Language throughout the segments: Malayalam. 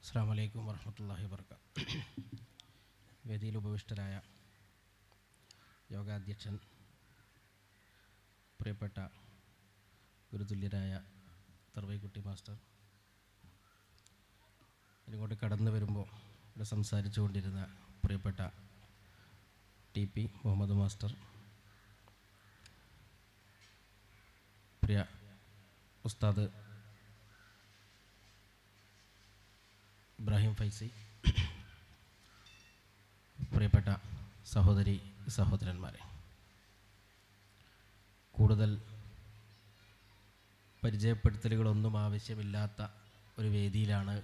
അസ്സലാമു അലൈക്കും വറഹ്മത്തുള്ളാഹി വബറകാതുഹു. വേദിയിൽ ഉപവിഷ്ടരായ യോഗാധ്യക്ഷൻ, പ്രിയപ്പെട്ട ഗുരുതുല്യരായ തർവൈക്കുട്ടി മാസ്റ്റർ, ഇങ്ങോട്ട് കടന്നു വരുമ്പോൾ ഇവിടെ സംസാരിച്ചു കൊണ്ടിരുന്ന പ്രിയപ്പെട്ട TP മുഹമ്മദ് മാസ്റ്റർ, പ്രിയ ഉസ്താദ് ഇബ്രാഹിം ഫൈസി, പ്രിയപ്പെട്ട സഹോദരി സഹോദരന്മാരെ, കൂടുതൽ പരിചയപ്പെടുത്തലുകളൊന്നും ആവശ്യമില്ലാത്ത ഒരു വേദിയിലാണ്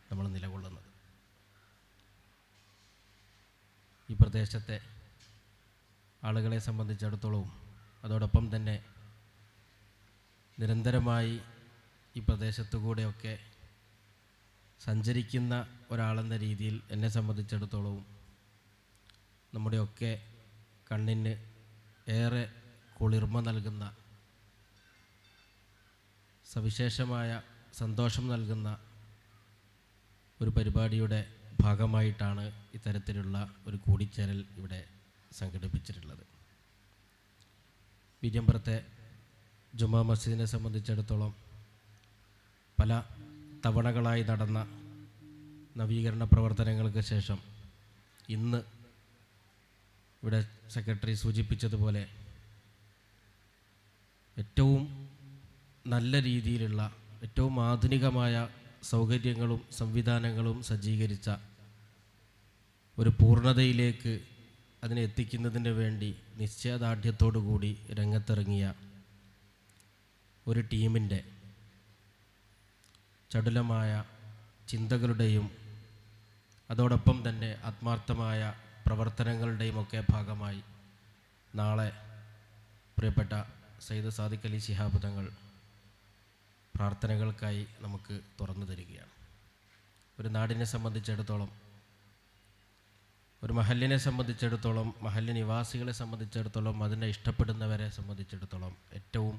നമ്മൾ നിലകൊള്ളുന്നത്. ഈ പ്രദേശത്തെ ആളുകളെ സംബന്ധിച്ചിടത്തോളവും അതോടൊപ്പം തന്നെ നിരന്തരമായി ഈ പ്രദേശത്തു കൂടെയൊക്കെ സഞ്ചരിക്കുന്ന ഒരാളെന്ന രീതിയിൽ എന്നെ സംബന്ധിച്ചിടത്തോളവും നമ്മുടെയൊക്കെ കണ്ണിന് ഏറെ കുളിർമ നൽകുന്ന, സവിശേഷമായ സന്തോഷം നൽകുന്ന ഒരു പരിപാടിയുടെ ഭാഗമായിട്ടാണ് ഇത്തരത്തിലുള്ള ഒരു കൂടിച്ചേരൽ ഇവിടെ സംഘടിപ്പിച്ചിട്ടുള്ളത്. വീര്യമ്പുറത്തെ ജുമാ മസ്ജിദിനെ സംബന്ധിച്ചിടത്തോളം പല തവണകളായി നടന്ന നവീകരണ പ്രവർത്തനങ്ങൾക്ക് ശേഷം ഇന്ന് ഇവിടെ സെക്രട്ടറി സൂചിപ്പിച്ചതുപോലെ ഏറ്റവും നല്ല രീതിയിലുള്ള, ഏറ്റവും ആധുനികമായ സൗകര്യങ്ങളും സംവിധാനങ്ങളും സജ്ജീകരിച്ച ഒരു പൂർണ്ണതയിലേക്ക് അതിനെ എത്തിക്കുന്നതിന് വേണ്ടി നിശ്ചയദാർഢ്യത്തോടുകൂടി രംഗത്തിറങ്ങിയ ഒരു ടീമിൻ്റെ ചടുലമായ ചിന്തകളുടെയും അതോടൊപ്പം തന്നെ ആത്മാർത്ഥമായ പ്രവർത്തനങ്ങളുടെയും ഒക്കെ ഭാഗമായി നാളെ പ്രിയപ്പെട്ട സയ്യിദ് സാദിഖ് അലി ശിഹാബ് തങ്ങൾ പ്രാർത്ഥനകൾക്കായി നമുക്ക് തുറന്നു തരികയാണ്. ഒരു നാടിനെ സംബന്ധിച്ചിടത്തോളം, ഒരു മഹല്ലിനെ സംബന്ധിച്ചിടത്തോളം, മഹല്ല് നിവാസികളെ സംബന്ധിച്ചിടത്തോളം, അതിനെ ഇഷ്ടപ്പെടുന്നവരെ സംബന്ധിച്ചിടത്തോളം ഏറ്റവും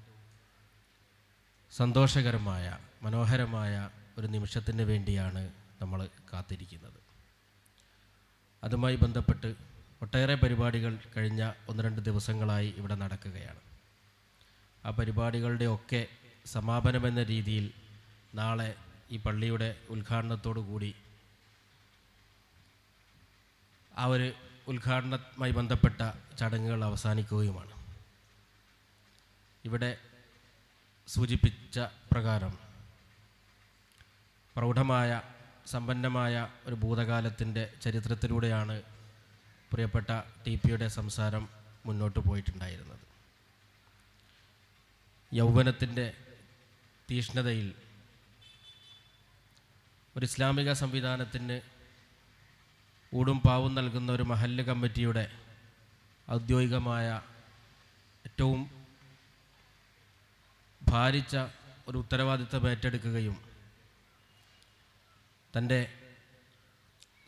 സന്തോഷകരമായ, മനോഹരമായ ഒരു നിമിഷത്തിന് വേണ്ടിയാണ് നമ്മൾ കാത്തിരിക്കുന്നത്. അതുമായി ബന്ധപ്പെട്ട് ഒട്ടേറെ പരിപാടികൾ കഴിഞ്ഞ 1-2 ദിവസങ്ങളായി ഇവിടെ നടക്കുകയാണ്. ആ പരിപാടികളുടെ ഒക്കെ സമാപനമെന്ന രീതിയിൽ നാളെ ഈ പള്ളിയുടെ ഉദ്ഘാടനത്തോടു കൂടി ആ ഒരു ഉദ്ഘാടനവുമായി ബന്ധപ്പെട്ട ചടങ്ങുകൾ അവസാനിക്കുകയുമാണ്. ഇവിടെ സൂചിപ്പിച്ച പ്രകാരം പ്രൗഢമായ, സമ്പന്നമായ ഒരു ഭൂതകാലത്തിൻ്റെ ചരിത്രത്തിലൂടെയാണ് പ്രിയപ്പെട്ട TPയുടെ സംസാരം മുന്നോട്ട് പോയിട്ടുണ്ടായിരുന്നത്. യൗവനത്തിൻ്റെ തീഷ്ണതയിൽ ഒരു ഇസ്ലാമിക സംവിധാനത്തിന് ഊടും പാവും നൽകുന്ന ഒരു മഹല്ല് കമ്മിറ്റിയുടെ ഔദ്യോഗികമായ ഏറ്റവും ഭാരിച്ച ഒരു ഉത്തരവാദിത്തം ഏറ്റെടുക്കുകയും തൻ്റെ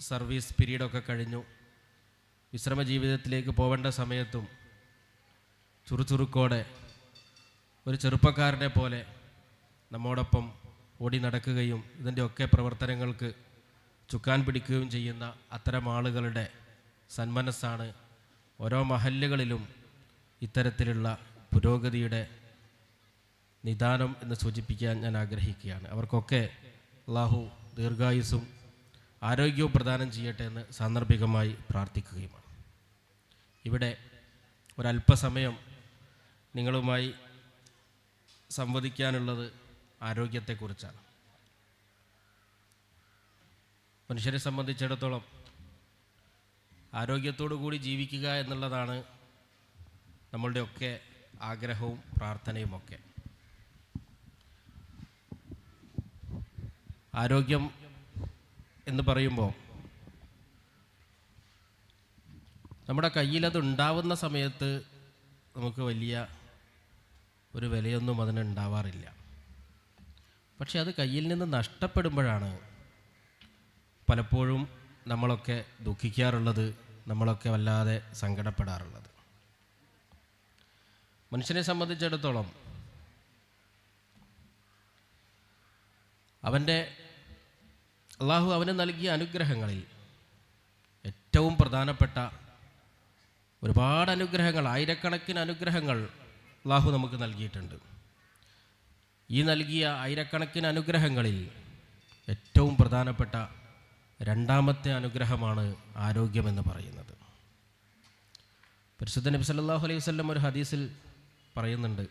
സർവീസ് പീരീഡൊക്കെ കഴിഞ്ഞു വിശ്രമ ജീവിതത്തിലേക്ക് പോവേണ്ട സമയത്തും ചുറുചുറുക്കോടെ ഒരു ചെറുപ്പക്കാരനെ പോലെ നമ്മോടൊപ്പം ഓടി നടക്കുകയും ഇതിൻ്റെയൊക്കെ പ്രവർത്തനങ്ങൾക്ക് ചുക്കാൻ പിടിക്കുകയും ചെയ്യുന്ന അത്തരം ആളുകളുടെ സന്മനസ്സാണ് ഓരോ മഹല്ലുകളിലും ഇത്തരത്തിലുള്ള പുരോഗതിയുടെ നിദാനം എന്ന് സൂചിപ്പിക്കാൻ ഞാൻ ആഗ്രഹിക്കുകയാണ്. അവർക്കൊക്കെ അല്ലാഹു ദീർഘായുസ്സും ആരോഗ്യവും പ്രദാനം ചെയ്യട്ടെ എന്ന് സാന്ദർഭികമായി പ്രാർത്ഥിക്കുകയുമാണ്. ഇവിടെ ഒരല്പസമയം നിങ്ങളുമായി സംവദിക്കാനുള്ളത് ആരോഗ്യത്തെക്കുറിച്ചാണ്. മനുഷ്യരെ സംബന്ധിച്ചിടത്തോളം ആരോഗ്യത്തോടു കൂടി ജീവിക്കുക എന്നുള്ളതാണ് നമ്മളുടെയൊക്കെ ആഗ്രഹവും പ്രാർത്ഥനയുമൊക്കെ. ആരോഗ്യം എന്ന് പറയുമ്പോൾ നമ്മുടെ കയ്യിലത് ഉണ്ടാവുന്ന സമയത്ത് നമുക്ക് വലിയ ഒരു വിലയൊന്നും അതിനുണ്ടാവാറില്ല. പക്ഷെ അത് കയ്യിൽ നിന്ന് നഷ്ടപ്പെടുമ്പോഴാണ് പലപ്പോഴും നമ്മളൊക്കെ ദുഃഖിക്കാറുള്ളത്, നമ്മളൊക്കെ വല്ലാതെ സങ്കടപ്പെടാറുള്ളത്. മനുഷ്യനെ സംബന്ധിച്ചിടത്തോളം അവൻ്റെ അള്ളാഹു അവന് നൽകിയ അനുഗ്രഹങ്ങളിൽ ഏറ്റവും പ്രധാനപ്പെട്ട ഒരുപാട് അനുഗ്രഹങ്ങൾ, ആയിരക്കണക്കിന് അനുഗ്രഹങ്ങൾ അള്ളാഹു നമുക്ക് നൽകിയിട്ടുണ്ട്. ഈ നൽകിയ ആയിരക്കണക്കിന് അനുഗ്രഹങ്ങളിൽ ഏറ്റവും പ്രധാനപ്പെട്ട രണ്ടാമത്തെ അനുഗ്രഹമാണ് ആരോഗ്യമെന്ന് പറയുന്നത്. പരിശുദ്ധ നബി സല്ലല്ലാഹു അലൈഹി വസല്ലം ഒരു ഹദീസിൽ പറയുന്നുണ്ട്,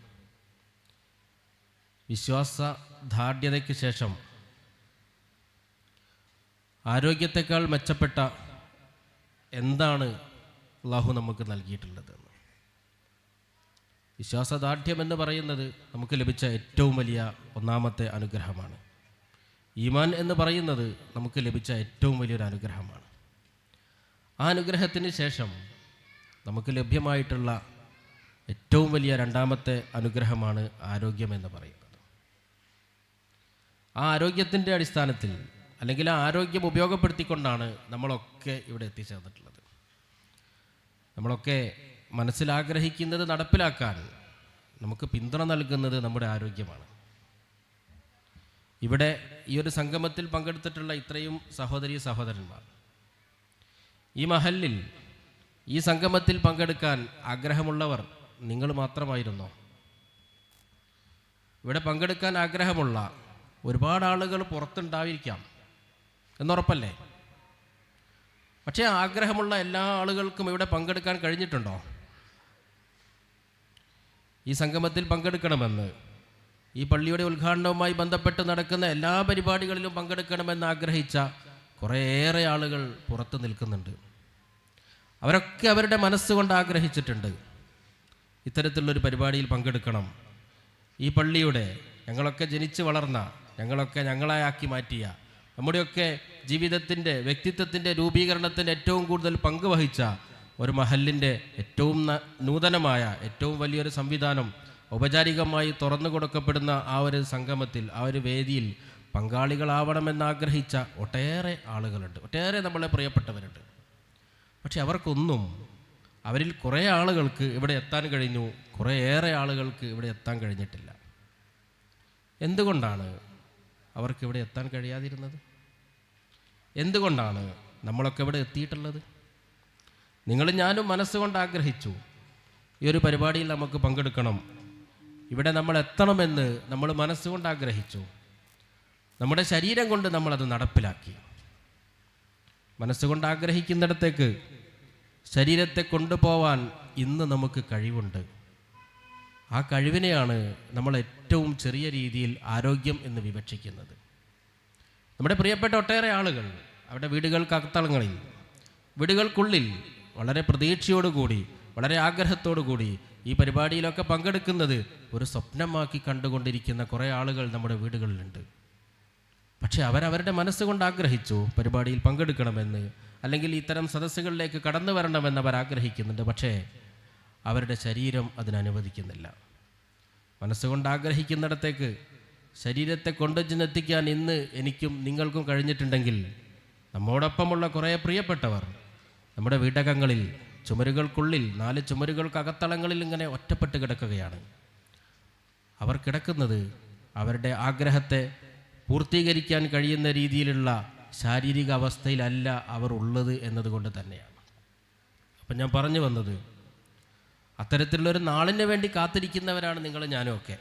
വിശ്വാസദാർഢ്യതയ്ക്ക് ശേഷം ആരോഗ്യത്തെക്കാൾ മെച്ചപ്പെട്ട എന്താണ് അള്ളാഹു നമുക്ക് നൽകിയിട്ടുള്ളതെന്ന്. വിശ്വാസദാർഢ്യം എന്ന് പറയുന്നത് നമുക്ക് ലഭിച്ച ഏറ്റവും വലിയ ഒന്നാമത്തെ അനുഗ്രഹമാണ്. ഈമാൻ എന്ന് പറയുന്നത് നമുക്ക് ലഭിച്ച ഏറ്റവും വലിയൊരു അനുഗ്രഹമാണ്. ആ അനുഗ്രഹത്തിന് ശേഷം നമുക്ക് ലഭ്യമായിട്ടുള്ള ഏറ്റവും വലിയ രണ്ടാമത്തെ അനുഗ്രഹമാണ് ആരോഗ്യമെന്ന് പറയുന്നത്. ആ ആരോഗ്യത്തിൻ്റെ അടിസ്ഥാനത്തിൽ, അല്ലെങ്കിൽ ആ ആരോഗ്യം ഉപയോഗപ്പെടുത്തിക്കൊണ്ടാണ് നമ്മളൊക്കെ ഇവിടെ എത്തിച്ചേർന്നിട്ടുള്ളത്. നമ്മളൊക്കെ മനസ്സിലാഗ്രഹിക്കുന്നത് നടപ്പിലാക്കാൻ നമുക്ക് പിന്തുണ നൽകുന്നത് നമ്മുടെ ആരോഗ്യമാണ്. ഇവിടെ ഈ ഒരു സംഗമത്തിൽ പങ്കെടുത്തിട്ടുള്ള ഇത്രയും സഹോദരീ സഹോദരന്മാർ, ഈ മഹല്ലിൽ ഈ സംഗമത്തിൽ പങ്കെടുക്കാൻ ആഗ്രഹമുള്ളവർ നിങ്ങൾ മാത്രമായിരുന്നോ? ഇവിടെ പങ്കെടുക്കാൻ ആഗ്രഹമുള്ള ഒരുപാട് ആളുകൾ പുറത്തുണ്ടായിരിക്കാം എന്നുറപ്പല്ലേ? പക്ഷേ ആഗ്രഹമുള്ള എല്ലാ ആളുകൾക്കും ഇവിടെ പങ്കെടുക്കാൻ കഴിഞ്ഞിട്ടുണ്ടോ? ഈ സംഗമത്തിൽ പങ്കെടുക്കണമെന്ന്, ഈ പള്ളിയുടെ ഉദ്ഘാടനവുമായി ബന്ധപ്പെട്ട് നടക്കുന്ന എല്ലാ പരിപാടികളിലും പങ്കെടുക്കണമെന്ന് ആഗ്രഹിച്ച കുറേയേറെ ആളുകൾ പുറത്ത് നിൽക്കുന്നുണ്ട്. അവരൊക്കെ അവരുടെ മനസ്സുകൊണ്ട് ആഗ്രഹിച്ചിട്ടുണ്ട്, ഇത്തരത്തിലുള്ളൊരു പരിപാടിയിൽ പങ്കെടുക്കണം. ഈ പള്ളിയുടെ, ഞങ്ങളൊക്കെ ജനിച്ച് വളർന്ന, ഞങ്ങളൊക്കെ ഞങ്ങളാക്കി മാറ്റിയ, നമ്മുടെയൊക്കെ ജീവിതത്തിൻ്റെ, വ്യക്തിത്വത്തിൻ്റെ രൂപീകരണത്തിന് ഏറ്റവും കൂടുതൽ പങ്ക് വഹിച്ച ഒരു മഹല്ലിൻ്റെ ഏറ്റവും നൂതനമായ, ഏറ്റവും വലിയൊരു സംവിധാനം ഔപചാരികമായി തുറന്നു കൊടുക്കപ്പെടുന്ന ആ ഒരു സംഗമത്തിൽ, ആ ഒരു വേദിയിൽ പങ്കാളികളാവണമെന്നാഗ്രഹിച്ച ഒട്ടേറെ ആളുകളുണ്ട്, ഒട്ടേറെ നമ്മളെ പ്രിയപ്പെട്ടവരുണ്ട്. പക്ഷെ അവർക്കൊന്നും, അവരിൽ കുറേ ആളുകൾക്ക് ഇവിടെ എത്താൻ കഴിഞ്ഞു, കുറേയേറെ ആളുകൾക്ക് ഇവിടെ എത്താൻ കഴിഞ്ഞിട്ടില്ല. എന്തുകൊണ്ടാണ് അവർക്ക് ഇവിടെ എത്താൻ കഴിയാതിരുന്നത്? എന്തുകൊണ്ടാണ് നമ്മളൊക്കെ ഇവിടെ എത്തിയിട്ടുള്ളത്? നിങ്ങളും ഞാനും മനസ്സുകൊണ്ട് ആഗ്രഹിച്ചു, ഈ ഒരു പരിപാടിയിൽ നമുക്ക് പങ്കെടുക്കണം, ഇവിടെ നമ്മൾ എത്തണമെന്ന് നമ്മൾ മനസ്സുകൊണ്ട് ആഗ്രഹിച്ചു. നമ്മുടെ ശരീരം കൊണ്ട് നമ്മളത് നടപ്പിലാക്കി. മനസ്സുകൊണ്ട് ആഗ്രഹിക്കുന്നിടത്തേക്ക് ശരീരത്തെ കൊണ്ടുപോവാൻ ഇന്ന് നമുക്ക് കഴിവുണ്ട്. ആ കഴിവിനെയാണ് നമ്മൾ ഏറ്റവും ചെറിയ രീതിയിൽ ആരോഗ്യം എന്ന് വിവക്ഷിക്കുന്നത്. നമ്മുടെ പ്രിയപ്പെട്ട ഒട്ടേറെ ആളുകൾ അവരുടെ വീടുകൾക്കകത്തളങ്ങളിൽ, വീടുകൾക്കുള്ളിൽ വളരെ പ്രതീക്ഷയോടുകൂടി, വളരെ ആഗ്രഹത്തോടുകൂടി ഈ പരിപാടിയിലൊക്കെ പങ്കെടുക്കുന്നത് ഒരു സ്വപ്നമാക്കി കണ്ടുകൊണ്ടിരിക്കുന്ന കുറേ ആളുകൾ നമ്മുടെ വീടുകളിലുണ്ട്. പക്ഷേ അവരവരുടെ മനസ്സുകൊണ്ട് ആഗ്രഹിച്ചു പരിപാടിയിൽ പങ്കെടുക്കണമെന്ന്, അല്ലെങ്കിൽ ഇത്തരം സദസ്സുകളിലേക്ക് കടന്നു വരണമെന്ന് അവർ ആഗ്രഹിക്കുന്നുണ്ട്. പക്ഷേ അവരുടെ ശരീരം അതിനനുവദിക്കുന്നില്ല. മനസ്സുകൊണ്ട് ആഗ്രഹിക്കുന്നിടത്തേക്ക് ശരീരത്തെ കൊണ്ടുചെന്നെത്തിക്കാൻ ഇന്ന് എനിക്കും നിങ്ങൾക്കും കഴിഞ്ഞിട്ടുണ്ടെങ്കിൽ, നമ്മോടൊപ്പമുള്ള കുറേ പ്രിയപ്പെട്ടവർ നമ്മുടെ വീടകങ്ങളിൽ, ചുമരുകൾക്കുള്ളിൽ, 4 ചുമരുകൾക്കകത്തളങ്ങളിൽ ഇങ്ങനെ ഒറ്റപ്പെട്ട് കിടക്കുകയാണ്. അവർ കിടക്കുന്നത് അവരുടെ ആഗ്രഹത്തെ പൂർത്തീകരിക്കാൻ കഴിയുന്ന രീതിയിലുള്ള ശാരീരിക അവസ്ഥയിലല്ല അവർ ഉള്ളത് എന്നതുകൊണ്ട് തന്നെയാണ്. അപ്പം ഞാൻ പറഞ്ഞു വന്നത്, അത്തരത്തിലുള്ളൊരു നാളിന് വേണ്ടി കാത്തിരിക്കുന്നവരാണ് നിങ്ങൾ ഞാനും ഒക്കെ.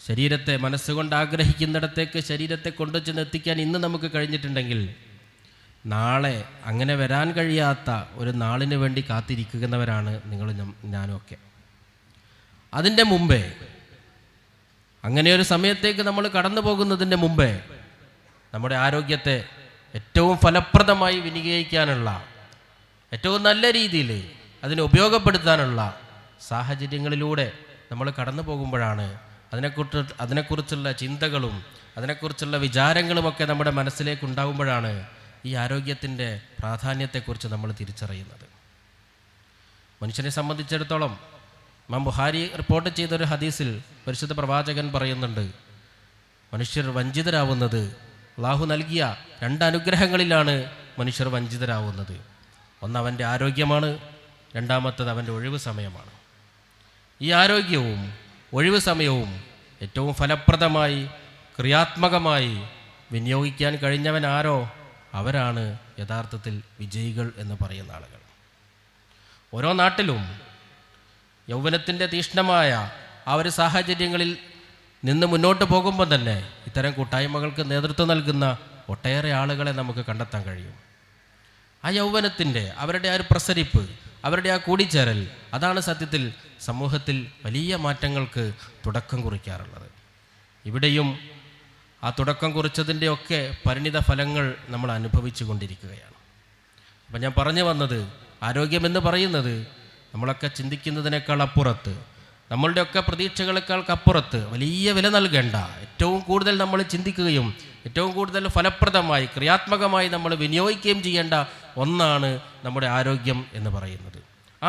ശരീരത്തെ മനസ്സുകൊണ്ട് ആഗ്രഹിക്കുന്നിടത്തേക്ക് ശരീരത്തെ കൊണ്ടുചെന്ന് എത്തിക്കാൻ ഇന്ന് നമുക്ക് കഴിഞ്ഞിട്ടുണ്ടെങ്കിൽ, നാളെ അങ്ങനെ വരാൻ കഴിയാത്ത ഒരു നാളിന് വേണ്ടി കാത്തിരിക്കുന്നവരാണ് നിങ്ങൾ ഞാനും ഒക്കെ. അതിൻ്റെ മുമ്പേ, അങ്ങനെ ഒരു സമയത്തേക്ക് നമ്മൾ കടന്നു പോകുന്നതിൻ്റെ മുമ്പേ നമ്മുടെ ആരോഗ്യത്തെ ഏറ്റവും ഫലപ്രദമായി വിനിയോഗിക്കാനുള്ള, ഏറ്റവും നല്ല രീതിയിൽ അതിനെ ഉപയോഗപ്പെടുത്താനുള്ള സാഹചര്യങ്ങളിലൂടെ നമ്മൾ കടന്നു പോകുമ്പോഴാണ് അതിനെക്കുറിച്ചുള്ള ചിന്തകളും അതിനെക്കുറിച്ചുള്ള വിചാരങ്ങളുമൊക്കെ നമ്മുടെ മനസ്സിലേക്ക് ഉണ്ടാകുമ്പോഴാണ് ഈ ആരോഗ്യത്തിൻ്റെ പ്രാധാന്യത്തെക്കുറിച്ച് നമ്മൾ തിരിച്ചറിയുന്നത്. മനുഷ്യനെ സംബന്ധിച്ചിടത്തോളം ഇമാം ബുഖാരി റിപ്പോർട്ട് ചെയ്തൊരു ഹദീസിൽ പരിശുദ്ധ പ്രവാചകൻ പറയുന്നുണ്ട്, മനുഷ്യർ വഞ്ചിതരാവുന്നത് അല്ലാഹു നൽകിയ 2 അനുഗ്രഹങ്ങളിലാണ് മനുഷ്യർ വഞ്ചിതരാവുന്നത്. ഒന്ന് അവൻ്റെ ആരോഗ്യമാണ്, രണ്ടാമത്തത് അവൻ്റെ ഒഴിവ് സമയമാണ്. ഈ ആരോഗ്യവും ഒഴിവ് സമയവും ഏറ്റവും ഫലപ്രദമായി, ക്രിയാത്മകമായി വിനിയോഗിക്കാൻ കഴിഞ്ഞവൻ ആരോ അവരാണ് യഥാർത്ഥത്തിൽ വിജയികൾ എന്ന് പറയുന്ന ആളുകൾ. ഓരോ നാട്ടിലും യൗവനത്തിൻ്റെ തീക്ഷ്ണമായ ആ ഒരു സാഹചര്യങ്ങളിൽ നിന്ന് മുന്നോട്ട് പോകുമ്പോൾ തന്നെ ഇത്തരം കൂട്ടായ്മകൾക്ക് നേതൃത്വം നൽകുന്ന ഒട്ടേറെ ആളുകളെ നമുക്ക് കണ്ടെത്താൻ കഴിയും. ആ യൗവനത്തിൻ്റെ അവരുടെ ആ ഒരു പ്രസരിപ്പ്, അവരുടെ ആ കൂടിച്ചേരൽ, അതാണ് സത്യത്തിൽ സമൂഹത്തിൽ വലിയ മാറ്റങ്ങൾക്ക് തുടക്കം കുറിക്കാറുള്ളത്. ഇവിടെയും ആ തുടക്കം കുറിച്ചതിൻ്റെയൊക്കെ പരിണിത ഫലങ്ങൾ നമ്മൾ അനുഭവിച്ചു കൊണ്ടിരിക്കുകയാണ്. അപ്പം ഞാൻ പറഞ്ഞു വന്നത്, ആരോഗ്യമെന്ന് പറയുന്നത് നമ്മളൊക്കെ ചിന്തിക്കുന്നതിനേക്കാൾ അപ്പുറത്ത്, നമ്മളുടെയൊക്കെ പ്രതീക്ഷകളെക്കാൾക്കപ്പുറത്ത് വലിയ വില നൽകേണ്ട, ഏറ്റവും കൂടുതൽ നമ്മൾ ചിന്തിക്കുകയും ഏറ്റവും കൂടുതൽ ഫലപ്രദമായി ക്രിയാത്മകമായി നമ്മൾ വിനിയോഗിക്കുകയും ചെയ്യേണ്ട ഒന്നാണ് നമ്മുടെ ആരോഗ്യം എന്ന് പറയുന്നത്. ആ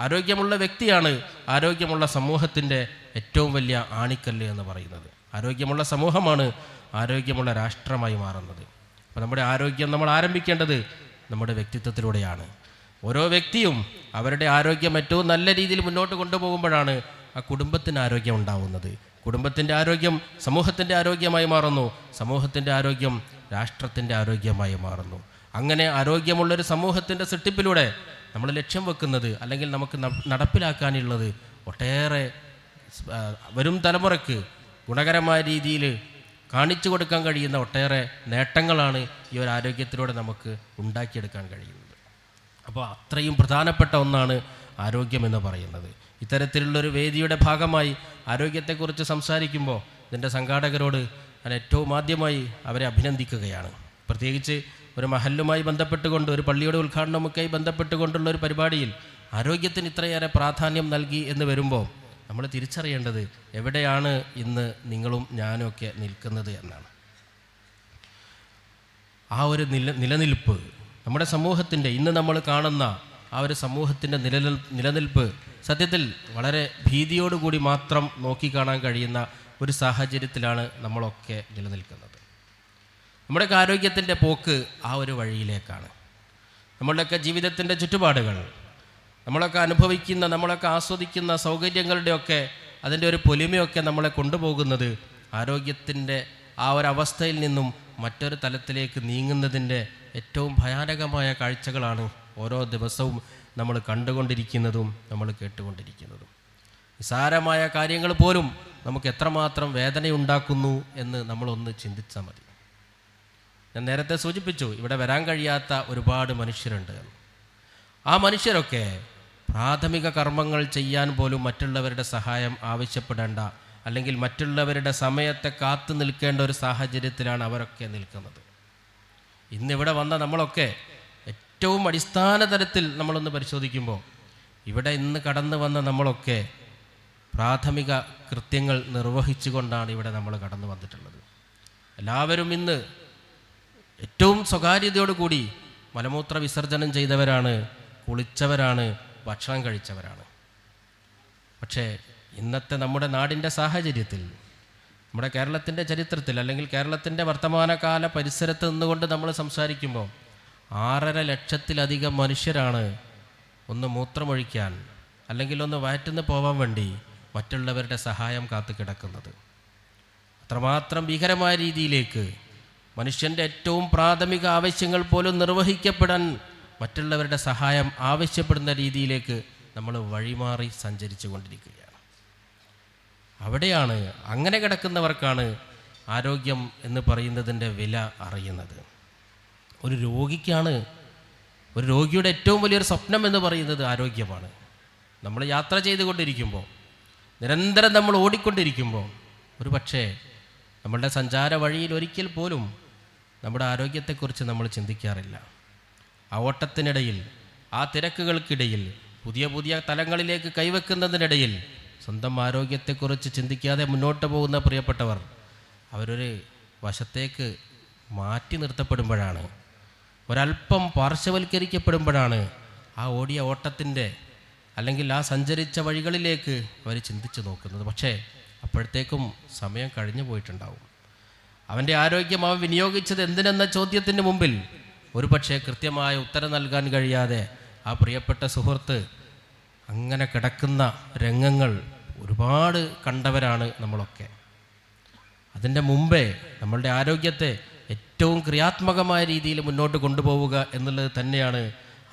ആരോഗ്യമുള്ള വ്യക്തിയാണ് ആരോഗ്യമുള്ള സമൂഹത്തിൻ്റെ ഏറ്റവും വലിയ ആണിക്കല്ല് എന്ന് പറയുന്നത്. ആരോഗ്യമുള്ള സമൂഹമാണ് ആരോഗ്യമുള്ള രാഷ്ട്രമായി മാറുന്നത്. അപ്പോൾ നമ്മുടെ ആരോഗ്യം നമ്മൾ ആരംഭിക്കേണ്ടത് നമ്മുടെ വ്യക്തിത്വത്തിലൂടെയാണ്. ഓരോ വ്യക്തിയും അവരുടെ ആരോഗ്യം ഏറ്റവും നല്ല രീതിയിൽ മുന്നോട്ട് കൊണ്ടുപോകുമ്പോഴാണ് ആ കുടുംബത്തിന് ആരോഗ്യം ഉണ്ടാവുന്നത്. കുടുംബത്തിൻ്റെ ആരോഗ്യം സമൂഹത്തിൻ്റെ ആരോഗ്യമായി മാറുന്നു, സമൂഹത്തിൻ്റെ ആരോഗ്യം രാഷ്ട്രത്തിൻ്റെ ആരോഗ്യമായി മാറുന്നു. അങ്ങനെ ആരോഗ്യമുള്ളൊരു സമൂഹത്തിൻ്റെ സൃഷ്ടിപ്പിലൂടെ നമ്മൾ ലക്ഷ്യം വെക്കുന്നത്, അല്ലെങ്കിൽ നമുക്ക് നടപ്പിലാക്കാനുള്ളത് ഒട്ടേറെ വരും തലമുറയ്ക്ക് ഗുണകരമായ രീതിയിൽ കാണിച്ചു കൊടുക്കാൻ കഴിയുന്ന ഒട്ടേറെ നേട്ടങ്ങളാണ് ഈ ഒരു ആരോഗ്യത്തിലൂടെ നമുക്ക് ഉണ്ടാക്കിയെടുക്കാൻ കഴിയുന്നത്. അപ്പോൾ അത്രയും പ്രധാനപ്പെട്ട ഒന്നാണ് ആരോഗ്യമെന്ന് പറയുന്നത്. ഇത്തരത്തിലുള്ളൊരു വേദിയുടെ ഭാഗമായി ആരോഗ്യത്തെക്കുറിച്ച് സംസാരിക്കുമ്പോൾ ഇതിൻ്റെ സംഘാടകരോട് ഞാൻ ഏറ്റവും ആദ്യമായി അവരെ അഭിനന്ദിക്കുകയാണ്. പ്രത്യേകിച്ച് ഒരു മഹല്ലുമായി ബന്ധപ്പെട്ടുകൊണ്ട്, ഒരു പള്ളിയുടെ ഉദ്ഘാടനമൊക്കെയായി ബന്ധപ്പെട്ടുകൊണ്ടുള്ളൊരു പരിപാടിയിൽ ആരോഗ്യത്തിന് ഇത്രയേറെ പ്രാധാന്യം നൽകി എന്ന് വരുമ്പോൾ നമ്മൾ തിരിച്ചറിയേണ്ടത് എവിടെയാണ് ഇന്ന് നിങ്ങളും ഞാനും ഒക്കെ നിൽക്കുന്നത് എന്നാണ്. ആ ഒരു നിലനിൽപ്പ് നമ്മുടെ സമൂഹത്തിൻ്റെ, ഇന്ന് നമ്മൾ കാണുന്ന ആ ഒരു സമൂഹത്തിൻ്റെ നിലനിൽപ്പ് സത്യത്തിൽ വളരെ ഭീതിയോടുകൂടി മാത്രം നോക്കിക്കാണാൻ കഴിയുന്ന ഒരു സാഹചര്യത്തിലാണ് നമ്മളൊക്കെ നിലനിൽക്കുന്നത്. നമ്മുടെയൊക്കെ ആരോഗ്യത്തിൻ്റെ പോക്ക് ആ ഒരു വഴിയിലേക്കാണ്. നമ്മളുടെയൊക്കെ ജീവിതത്തിൻ്റെ ചുറ്റുപാടുകൾ, നമ്മളൊക്കെ അനുഭവിക്കുന്ന, നമ്മളൊക്കെ ആസ്വദിക്കുന്ന സൗകര്യങ്ങളുടെയൊക്കെ അതിൻ്റെ ഒരു പൊലിമയൊക്കെ നമ്മളെ കൊണ്ടുപോകുന്നത് ആരോഗ്യത്തിൻ്റെ ആ ഒരവസ്ഥയിൽ നിന്നും മറ്റൊരു തലത്തിലേക്ക് നീങ്ങുന്നതിൻ്റെ ഏറ്റവും ഭയാനകമായ കാഴ്ചകളാണ് ഓരോ ദിവസവും നമ്മൾ കണ്ടുകൊണ്ടിരിക്കുന്നതും നമ്മൾ കേട്ടുകൊണ്ടിരിക്കുന്നതും. നിസ്സാരമായ കാര്യങ്ങൾ പോലും നമുക്ക് എത്രമാത്രം വേദനയുണ്ടാക്കുന്നു എന്ന് നമ്മളൊന്ന് ചിന്തിച്ചാൽ മതി. ഞാൻ നേരത്തെ സൂചിപ്പിച്ചു, ഇവിടെ വരാൻ കഴിയാത്ത ഒരുപാട് മനുഷ്യരുണ്ട്. ആ മനുഷ്യരൊക്കെ പ്രാഥമിക കർമ്മങ്ങൾ ചെയ്യാൻ പോലും മറ്റുള്ളവരുടെ സഹായം ആവശ്യപ്പെടേണ്ട, അല്ലെങ്കിൽ മറ്റുള്ളവരുടെ സമയത്തെ കാത്തു നിൽക്കേണ്ട ഒരു സാഹചര്യത്തിലാണ് അവരൊക്കെ നിൽക്കുന്നത്. ഇന്നിവിടെ വന്ന നമ്മളൊക്കെ ഏറ്റവും അടിസ്ഥാന തലത്തിൽ നമ്മളൊന്ന് പരിശോധിക്കുമ്പോൾ ഇവിടെ ഇന്ന് കടന്നു വന്ന നമ്മളൊക്കെ പ്രാഥമിക കൃത്യങ്ങൾ നിർവഹിച്ചുകൊണ്ടാണ് ഇവിടെ നമ്മൾ കടന്നു വന്നിട്ടുള്ളത്. എല്ലാവരും ഇന്ന് ഏറ്റവും സ്വകാര്യതയോടുകൂടി മലമൂത്ര വിസർജനം ചെയ്തവരാണ്, കുളിച്ചവരാണ്, ഭക്ഷണം കഴിച്ചവരാണ്. പക്ഷേ ഇന്നത്തെ നമ്മുടെ നാടിൻ്റെ സാഹചര്യത്തിൽ, നമ്മുടെ കേരളത്തിൻ്റെ ചരിത്രത്തിൽ, അല്ലെങ്കിൽ കേരളത്തിൻ്റെ വർത്തമാനകാല പരിസരത്ത് നിന്നുകൊണ്ട് നമ്മൾ സംസാരിക്കുമ്പോൾ 6.5 ലക്ഷത്തിലധികം മനുഷ്യരാണ് ഒന്ന് മൂത്രമൊഴിക്കാൻ, അല്ലെങ്കിൽ ഒന്ന് വയറ്റിന്ന് പോകാൻ വേണ്ടി മറ്റുള്ളവരുടെ സഹായം കാത്തു കിടക്കുന്നത്. അത്രമാത്രം ഭീകരമായ രീതിയിലേക്ക് മനുഷ്യൻ്റെ ഏറ്റവും പ്രാഥമിക ആവശ്യങ്ങൾ പോലും നിർവഹിക്കപ്പെടാൻ മറ്റുള്ളവരുടെ സഹായം ആവശ്യപ്പെടുന്ന രീതിയിലേക്ക് നമ്മൾ വഴിമാറി സഞ്ചരിച്ചു കൊണ്ടിരിക്കുകയാണ്. അവിടെയാണ്, അങ്ങനെ കിടക്കുന്നവർക്കാണ് ആരോഗ്യം എന്ന് പറയുന്നതിൻ്റെ വില അറിയുന്നത്. ഒരു രോഗിയുടെ ഏറ്റവും വലിയൊരു സ്വപ്നം എന്ന് പറയുന്നത് ആരോഗ്യമാണ്. നമ്മൾ യാത്ര ചെയ്തുകൊണ്ടിരിക്കുമ്പോൾ, നിരന്തരം നമ്മൾ ഓടിക്കൊണ്ടിരിക്കുമ്പോൾ, ഒരു പക്ഷേ നമ്മളുടെ സഞ്ചാര വഴിയിൽ ഒരിക്കൽ പോലും നമ്മുടെ ആരോഗ്യത്തെക്കുറിച്ച് നമ്മൾ ചിന്തിക്കാറില്ല. ആ ഓട്ടത്തിനിടയിൽ, ആ തിരക്കുകൾക്കിടയിൽ, പുതിയ പുതിയ തലങ്ങളിലേക്ക് കൈവെക്കുന്നതിനിടയിൽ സ്വന്തം ആരോഗ്യത്തെക്കുറിച്ച് ചിന്തിക്കാതെ മുന്നോട്ട് പോകുന്ന പ്രിയപ്പെട്ടവർ അവരൊരു വശത്തേക്ക് മാറ്റി നിർത്തപ്പെടുമ്പോഴാണ്, ഒരല്പം പാർശ്വവൽക്കരിക്കപ്പെടുമ്പോഴാണ് ആ ഓടിയ ഓട്ടത്തിൻ്റെ, അല്ലെങ്കിൽ ആ സഞ്ചരിച്ച വഴികളിലേക്ക് അവർ ചിന്തിച്ചു നോക്കുന്നത്. പക്ഷേ അപ്പോഴത്തേക്കും സമയം കഴിഞ്ഞു പോയിട്ടുണ്ടാവും. അവൻ്റെ ആരോഗ്യം അവൻ വിനിയോഗിച്ചത് എന്തിനെന്ന ചോദ്യത്തിന് മുമ്പിൽ ഒരു പക്ഷേ കൃത്യമായ ഉത്തരം നൽകാൻ കഴിയാതെ ആ പ്രിയപ്പെട്ട സുഹൃത്ത് അങ്ങനെ കിടക്കുന്ന രംഗങ്ങൾ ഒരുപാട് കണ്ടവരാണ് നമ്മളൊക്കെ. അതിൻ്റെ മുമ്പേ നമ്മളുടെ ആരോഗ്യത്തെ ഏറ്റവും ക്രിയാത്മകമായ രീതിയിൽ മുന്നോട്ട് കൊണ്ടുപോവുക എന്നുള്ളത് തന്നെയാണ്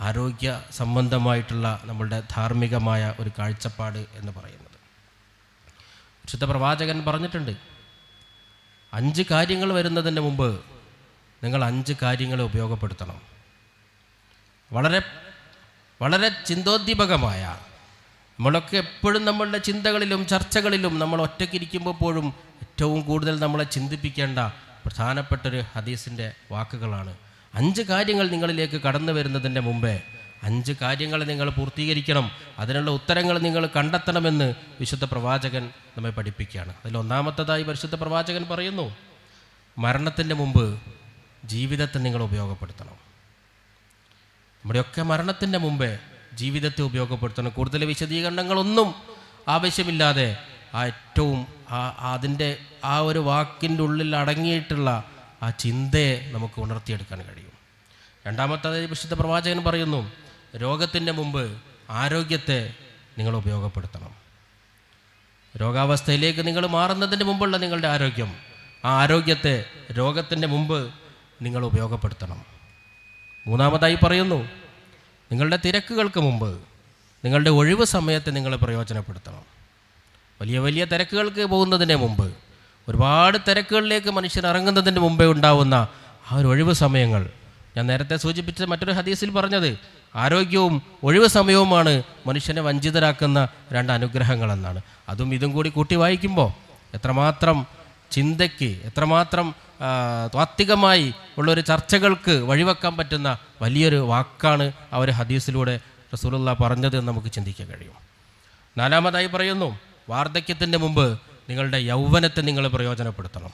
ആരോഗ്യ സംബന്ധമായിട്ടുള്ള നമ്മളുടെ ധാർമ്മികമായ ഒരു കാഴ്ചപ്പാട് എന്ന് പറയുന്നത്. വിശുദ്ധ പ്രവാചകൻ പറഞ്ഞിട്ടുണ്ട്, 5 കാര്യങ്ങൾ വരുന്നതിന് മുമ്പ് നിങ്ങൾ 5 കാര്യങ്ങളെ ഉപയോഗപ്പെടുത്തണം. വളരെ വളരെ ചിന്തോദ്ദീപകമായ, നമ്മളൊക്കെ എപ്പോഴും നമ്മളുടെ ചിന്തകളിലും ചർച്ചകളിലും നമ്മൾ ഒറ്റയ്ക്കിരിക്കുമ്പോൾ പോലും ഏറ്റവും കൂടുതൽ നമ്മളെ ചിന്തിപ്പിക്കേണ്ട പ്രധാനപ്പെട്ടൊരു ഹദീസിൻ്റെ വാക്കുകളാണ്. 5 കാര്യങ്ങൾ നിങ്ങളിലേക്ക് കടന്നു വരുന്നതിൻ്റെ മുമ്പേ 5 കാര്യങ്ങൾ നിങ്ങൾ പൂർത്തീകരിക്കണം, അതിനുള്ള ഉത്തരങ്ങൾ നിങ്ങൾ കണ്ടെത്തണമെന്ന് വിശുദ്ധ പ്രവാചകൻ നമ്മെ പഠിപ്പിക്കുകയാണ്. അതിൽ ഒന്നാമത്തേതായി പരിശുദ്ധ പ്രവാചകൻ പറയുന്നു, മരണത്തിൻ്റെ മുമ്പ് ജീവിതത്തെ നിങ്ങൾ ഉപയോഗപ്പെടുത്തണം. നമ്മുടെയൊക്കെ മരണത്തിൻ്റെ മുമ്പേ ജീവിതത്തെ ഉപയോഗപ്പെടുത്തണം. കൂടുതൽ വിശദീകരണങ്ങളൊന്നും ആവശ്യമില്ലാതെ ഏറ്റവും അതിൻ്റെ ആ ഒരു വാക്കിൻ്റെ ഉള്ളിൽ അടങ്ങിയിട്ടുള്ള ആ ചിന്തയെ നമുക്ക് ഉണർത്തിയെടുക്കാൻ കഴിയും. രണ്ടാമത്തേത് വിശുദ്ധ പ്രവാചകൻ പറയുന്നു, രോഗത്തിൻ്റെ മുമ്പ് ആരോഗ്യത്തെ നിങ്ങൾ ഉപയോഗപ്പെടുത്തണം. രോഗാവസ്ഥയിലേക്ക് നിങ്ങൾ മാറുന്നതിന് മുമ്പുള്ള നിങ്ങളുടെ ആരോഗ്യം, ആ ആരോഗ്യത്തെ രോഗത്തിൻ്റെ മുമ്പ് നിങ്ങൾ ഉപയോഗപ്പെടുത്തണം. മൂന്നാമതായി പറയുന്നു, നിങ്ങളുടെ തിരക്കുകൾക്ക് മുമ്പ് നിങ്ങളുടെ ഒഴിവ് സമയത്തെ നിങ്ങൾ പ്രയോജനപ്പെടുത്തണം. വലിയ വലിയ തിരക്കുകൾക്ക് പോകുന്നതിന് മുമ്പ്, ഒരുപാട് തിരക്കുകളിലേക്ക് മനുഷ്യർ ഇറങ്ങുന്നതിന് മുമ്പേ ഉണ്ടാവുന്ന ആ ഒരു ഒഴിവ് സമയങ്ങൾ, ഞാൻ നേരത്തെ സൂചിപ്പിച്ച മറ്റൊരു ഹദീസിൽ പറഞ്ഞത്, ആരോഗ്യവും ഒഴിവ് സമയവുമാണ് മനുഷ്യനെ വഞ്ചിതരാക്കുന്ന 2 അനുഗ്രഹങ്ങളെന്നാണ്. അതും ഇതും കൂടി കൂട്ടി വായിക്കുമ്പോൾ എത്രമാത്രം ചിന്തയ്ക്ക്, എത്രമാത്രം താത്വികമായി ഉള്ളൊരു ചർച്ചകൾക്ക് വഴിവെക്കാൻ പറ്റുന്ന വലിയൊരു വാക്കാണ് ആ ഒരു ഹദീസിലൂടെ റസൂലുള്ളാഹി പറഞ്ഞത് എന്ന് നമുക്ക് ചിന്തിക്കാൻ കഴിയും. നാലാമതായി പറയുന്നു, വാർദ്ധക്യത്തിൻ്റെ മുമ്പ് നിങ്ങളുടെ യൗവനത്തെ നിങ്ങൾ പ്രയോജനപ്പെടുത്തണം.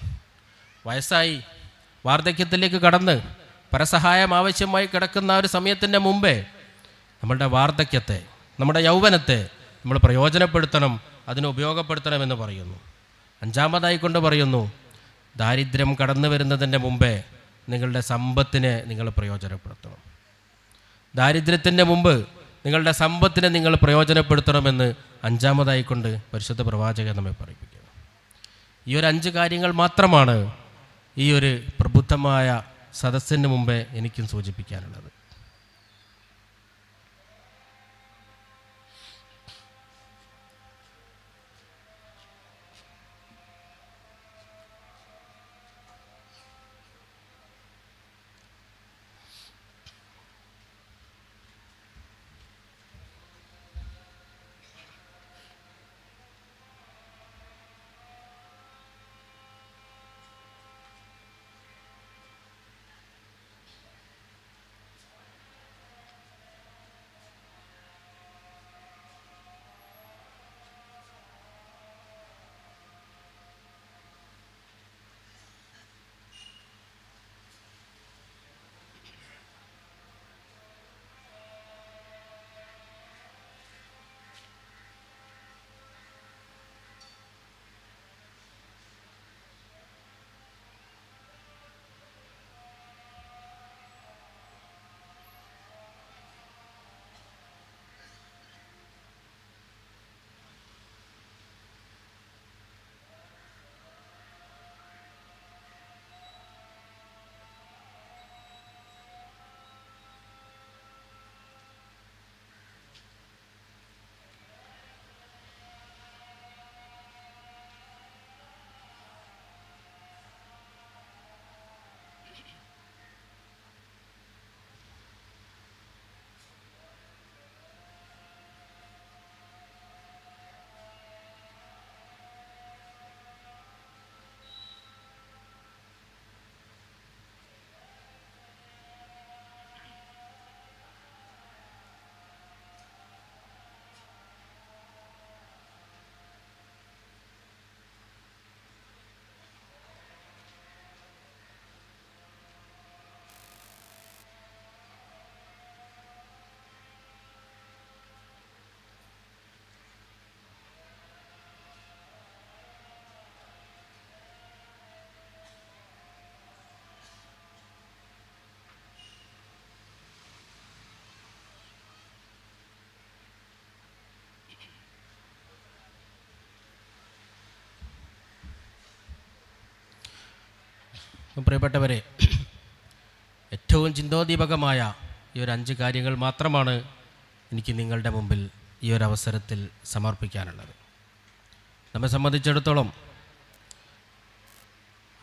വയസ്സായി വാർദ്ധക്യത്തിലേക്ക് കടന്ന് പരസഹായം ആവശ്യമായി കിടക്കുന്ന ഒരു സമയത്തിൻ്റെ മുമ്പേ നമ്മളുടെ വാർദ്ധക്യത്തെ, നമ്മുടെ യൗവനത്തെ നമ്മൾ പ്രയോജനപ്പെടുത്തണം, അതിന് ഉപയോഗപ്പെടുത്തണമെന്ന് പറയുന്നു. അഞ്ചാമതായി കൊണ്ട് പറയുന്നു, ദാരിദ്ര്യം കടന്നു വരുന്നതിൻ്റെ മുമ്പേ നിങ്ങളുടെ സമ്പത്തിനെ നിങ്ങൾ പ്രയോജനപ്പെടുത്തണം. ദാരിദ്ര്യത്തിൻ്റെ മുമ്പ് നിങ്ങളുടെ സമ്പത്തിനെ നിങ്ങൾ പ്രയോജനപ്പെടുത്തണമെന്ന് അഞ്ചാമതായി കൊണ്ട് പരിശുദ്ധ പ്രവാചകൻ നമ്മെ പഠിപ്പിക്കുന്നു. ഈ ഒരു 5 കാര്യങ്ങൾ മാത്രമാണ് ഈ ഒരു പ്രബുദ്ധമായ സദസ്സിന് മുമ്പേ എനിക്കും സൂചിപ്പിക്കാനുള്ളത്. പ്രിയപ്പെട്ടവരെ, ഏറ്റവും ചിന്തോദ്ദീപകമായ ഈ ഒരു 5 കാര്യങ്ങൾ മാത്രമാണ് എനിക്ക് നിങ്ങളുടെ മുമ്പിൽ ഈ ഒരു അവസരത്തിൽ സമർപ്പിക്കാനുള്ളത്. നമ്മെ സംബന്ധിച്ചിടത്തോളം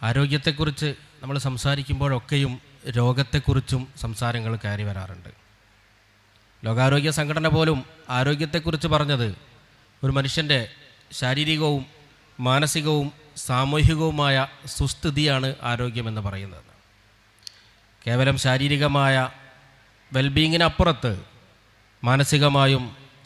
ആരോഗ്യത്തെക്കുറിച്ച് നമ്മൾ സംസാരിക്കുമ്പോഴൊക്കെയും രോഗത്തെക്കുറിച്ചും സംസാരങ്ങൾ കയറി വരാറുണ്ട്. ലോകാരോഗ്യ സംഘടന പോലും ആരോഗ്യത്തെക്കുറിച്ച് പറഞ്ഞത് ഒരു മനുഷ്യൻ്റെ ശാരീരികവും മാനസികവും സാമൂഹികവുമായ സുസ്ഥിതിയാണ് ആരോഗ്യമെന്ന് പറയുന്നത്. കേവലം ശാരീരികമായ വെൽബീയിങ്ങിനപ്പുറത്ത് മാനസികമായും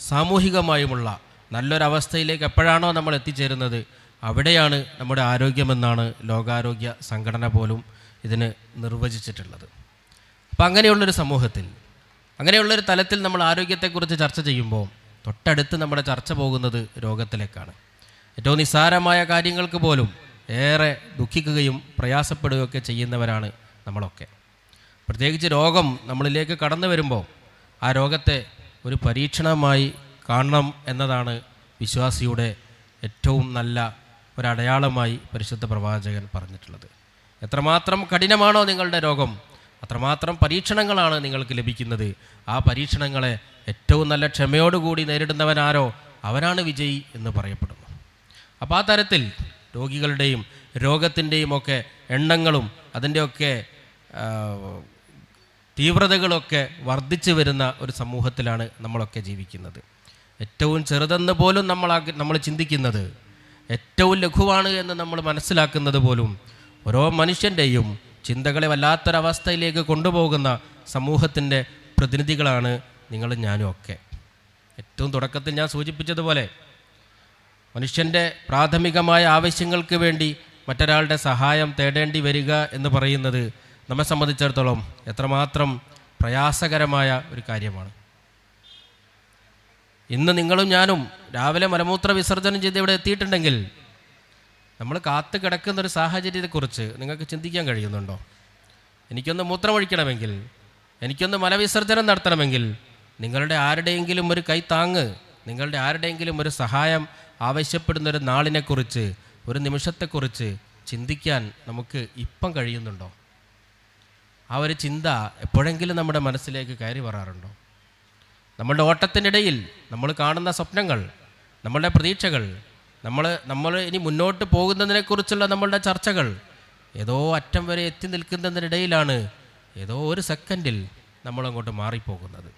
സാമൂഹികമായുമുള്ള നല്ലൊരവസ്ഥയിലേക്ക് എപ്പോഴാണോ നമ്മൾ എത്തിച്ചേരുന്നത്, അവിടെയാണ് നമ്മുടെ ആരോഗ്യമെന്നാണ് ലോകാരോഗ്യ സംഘടന പോലും ഇതിന് നിർവചിച്ചിട്ടുള്ളത്. അപ്പം അങ്ങനെയുള്ളൊരു സമൂഹത്തിൽ, അങ്ങനെയുള്ളൊരു തലത്തിൽ നമ്മൾ ആരോഗ്യത്തെക്കുറിച്ച് ചർച്ച ചെയ്യുമ്പോൾ തൊട്ടടുത്ത് നമ്മുടെ ചർച്ച പോകുന്നത് രോഗത്തിലേക്കാണ്. ഏറ്റവും നിസ്സാരമായ കാര്യങ്ങൾക്ക് പോലും ഏറെ ദുഃഖിക്കുകയും പ്രയാസപ്പെടുകയൊക്കെ ചെയ്യുന്നവരാണ് നമ്മളൊക്കെ. പ്രത്യേകിച്ച് രോഗം നമ്മളിലേക്ക് കടന്നു വരുമ്പോൾ ആ രോഗത്തെ ഒരു പരീക്ഷണമായി കാണണം എന്നതാണ് വിശ്വാസിയുടെ ഏറ്റവും നല്ല ഒരടയാളമായി പരിശുദ്ധ പ്രവാചകൻ പറഞ്ഞിട്ടുള്ളത്. എത്രമാത്രം കഠിനമാണോ നിങ്ങളുടെ രോഗം, അത്രമാത്രം പരീക്ഷണങ്ങളാണ് നിങ്ങൾക്ക് ലഭിക്കുന്നത്. ആ പരീക്ഷണങ്ങളെ ഏറ്റവും നല്ല ക്ഷമയോടുകൂടി നേരിടുന്നവനാരോ അവനാണ് വിജയി എന്ന് പറയപ്പെടുന്നു. അപ്പോൾ ആ തരത്തിൽ രോഗികളുടെയും രോഗത്തിൻ്റെയും ഒക്കെ എണ്ണങ്ങളും അതിൻ്റെയൊക്കെ തീവ്രതകളൊക്കെ വർദ്ധിച്ചു വരുന്ന ഒരു സമൂഹത്തിലാണ് നമ്മളൊക്കെ ജീവിക്കുന്നത്. ഏറ്റവും ചെറുതെന്ന് പോലും നമ്മൾ ചിന്തിക്കുന്നത്, ഏറ്റവും ലഘുവാണ് എന്ന് നമ്മൾ മനസ്സിലാക്കുന്നത് പോലും ഓരോ മനുഷ്യൻ്റെയും ചിന്തകളെ വല്ലാത്തൊരവസ്ഥയിലേക്ക് കൊണ്ടുപോകുന്ന സമൂഹത്തിൻ്റെ പ്രതിനിധികളാണ് നിങ്ങളും ഞാനും ഒക്കെ. ഏറ്റവും തുടക്കത്തിൽ ഞാൻ സൂചിപ്പിച്ചതുപോലെ മനുഷ്യൻ്റെ പ്രാഥമികമായ ആവശ്യങ്ങൾക്ക് വേണ്ടി മറ്റൊരാളുടെ സഹായം തേടേണ്ടി വരിക എന്ന് പറയുന്നത് നമ്മെ സംബന്ധിച്ചിടത്തോളം എത്രമാത്രം പ്രയാസകരമായ ഒരു കാര്യമാണ്. ഇന്ന് നിങ്ങളും ഞാനും രാവിലെ മലമൂത്ര വിസർജനം ചെയ്ത് ഇവിടെ എത്തിയിട്ടുണ്ടെങ്കിൽ നമ്മൾ കാത്തു കിടക്കുന്നൊരു സാഹചര്യത്തെക്കുറിച്ച് നിങ്ങൾക്ക് ചിന്തിക്കാൻ കഴിയുന്നുണ്ടോ? എനിക്കൊന്ന് മൂത്രമൊഴിക്കണമെങ്കിൽ, എനിക്കൊന്ന് മലവിസർജനം നടത്തണമെങ്കിൽ നിങ്ങളുടെ ആരുടെയെങ്കിലും ഒരു കൈ താങ്ങ്, നിങ്ങളുടെ ആരുടെയെങ്കിലും ഒരു സഹായം ആവശ്യപ്പെടുന്നൊരു നാളിനെക്കുറിച്ച്, ഒരു നിമിഷത്തെക്കുറിച്ച് ചിന്തിക്കാൻ നമുക്ക് ഇപ്പം കഴിയുന്നുണ്ടോ? ആ ഒരു ചിന്ത എപ്പോഴെങ്കിലും നമ്മുടെ മനസ്സിലേക്ക് കയറി വരാറുണ്ടോ? നമ്മളുടെ ഓട്ടത്തിനിടയിൽ നമ്മൾ കാണുന്ന സ്വപ്നങ്ങൾ, നമ്മളുടെ പ്രതീക്ഷകൾ, നമ്മൾ ഇനി മുന്നോട്ട് പോകുന്നതിനെക്കുറിച്ചുള്ള നമ്മളുടെ ചർച്ചകൾ ഏതോ അറ്റം വരെ എത്തി നിൽക്കുന്നതിനിടയിലാണ് ഏതോ ഒരു സെക്കൻഡിൽ നമ്മളങ്ങോട്ട് മാറിപ്പോകുന്നത്.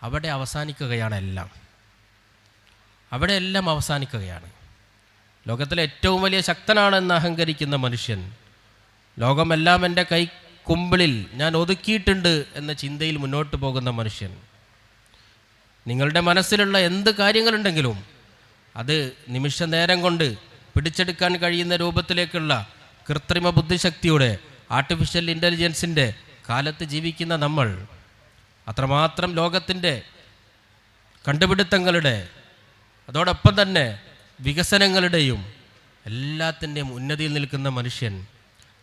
അവിടെ അവസാനിക്കുകയാണ് എല്ലാം. അവിടെ എല്ലാം അവസാനിക്കുകയാണ്. ലോകത്തിലെ ഏറ്റവും വലിയ ശക്തനാണെന്ന് അഹങ്കരിക്കുന്ന മനുഷ്യൻ, ലോകമെല്ലാം എൻ്റെ കൈക്കുമ്പിളിൽ ഞാൻ ഒതുക്കിയിട്ടുണ്ട് എന്ന ചിന്തയിൽ മുന്നോട്ട് പോകുന്ന മനുഷ്യൻ, നിങ്ങളുടെ മനസ്സിലുള്ള എന്ത് കാര്യങ്ങളുണ്ടെങ്കിലും അത് നിമിഷ നേരം കൊണ്ട് പിടിച്ചെടുക്കാൻ കഴിയുന്ന രൂപത്തിലേക്കുള്ള കൃത്രിമ ബുദ്ധിശക്തിയുടെ, ആർട്ടിഫിഷ്യൽ ഇൻ്റലിജൻസിൻ്റെ കാലത്ത് ജീവിക്കുന്ന നമ്മൾ അത്രമാത്രം ലോകത്തിൻ്റെ കണ്ടുപിടുത്തങ്ങളുടെ, അതോടൊപ്പം തന്നെ വികസനങ്ങളുടെയും എല്ലാത്തിൻ്റെയും ഉന്നതിയിൽ നിൽക്കുന്ന മനുഷ്യൻ,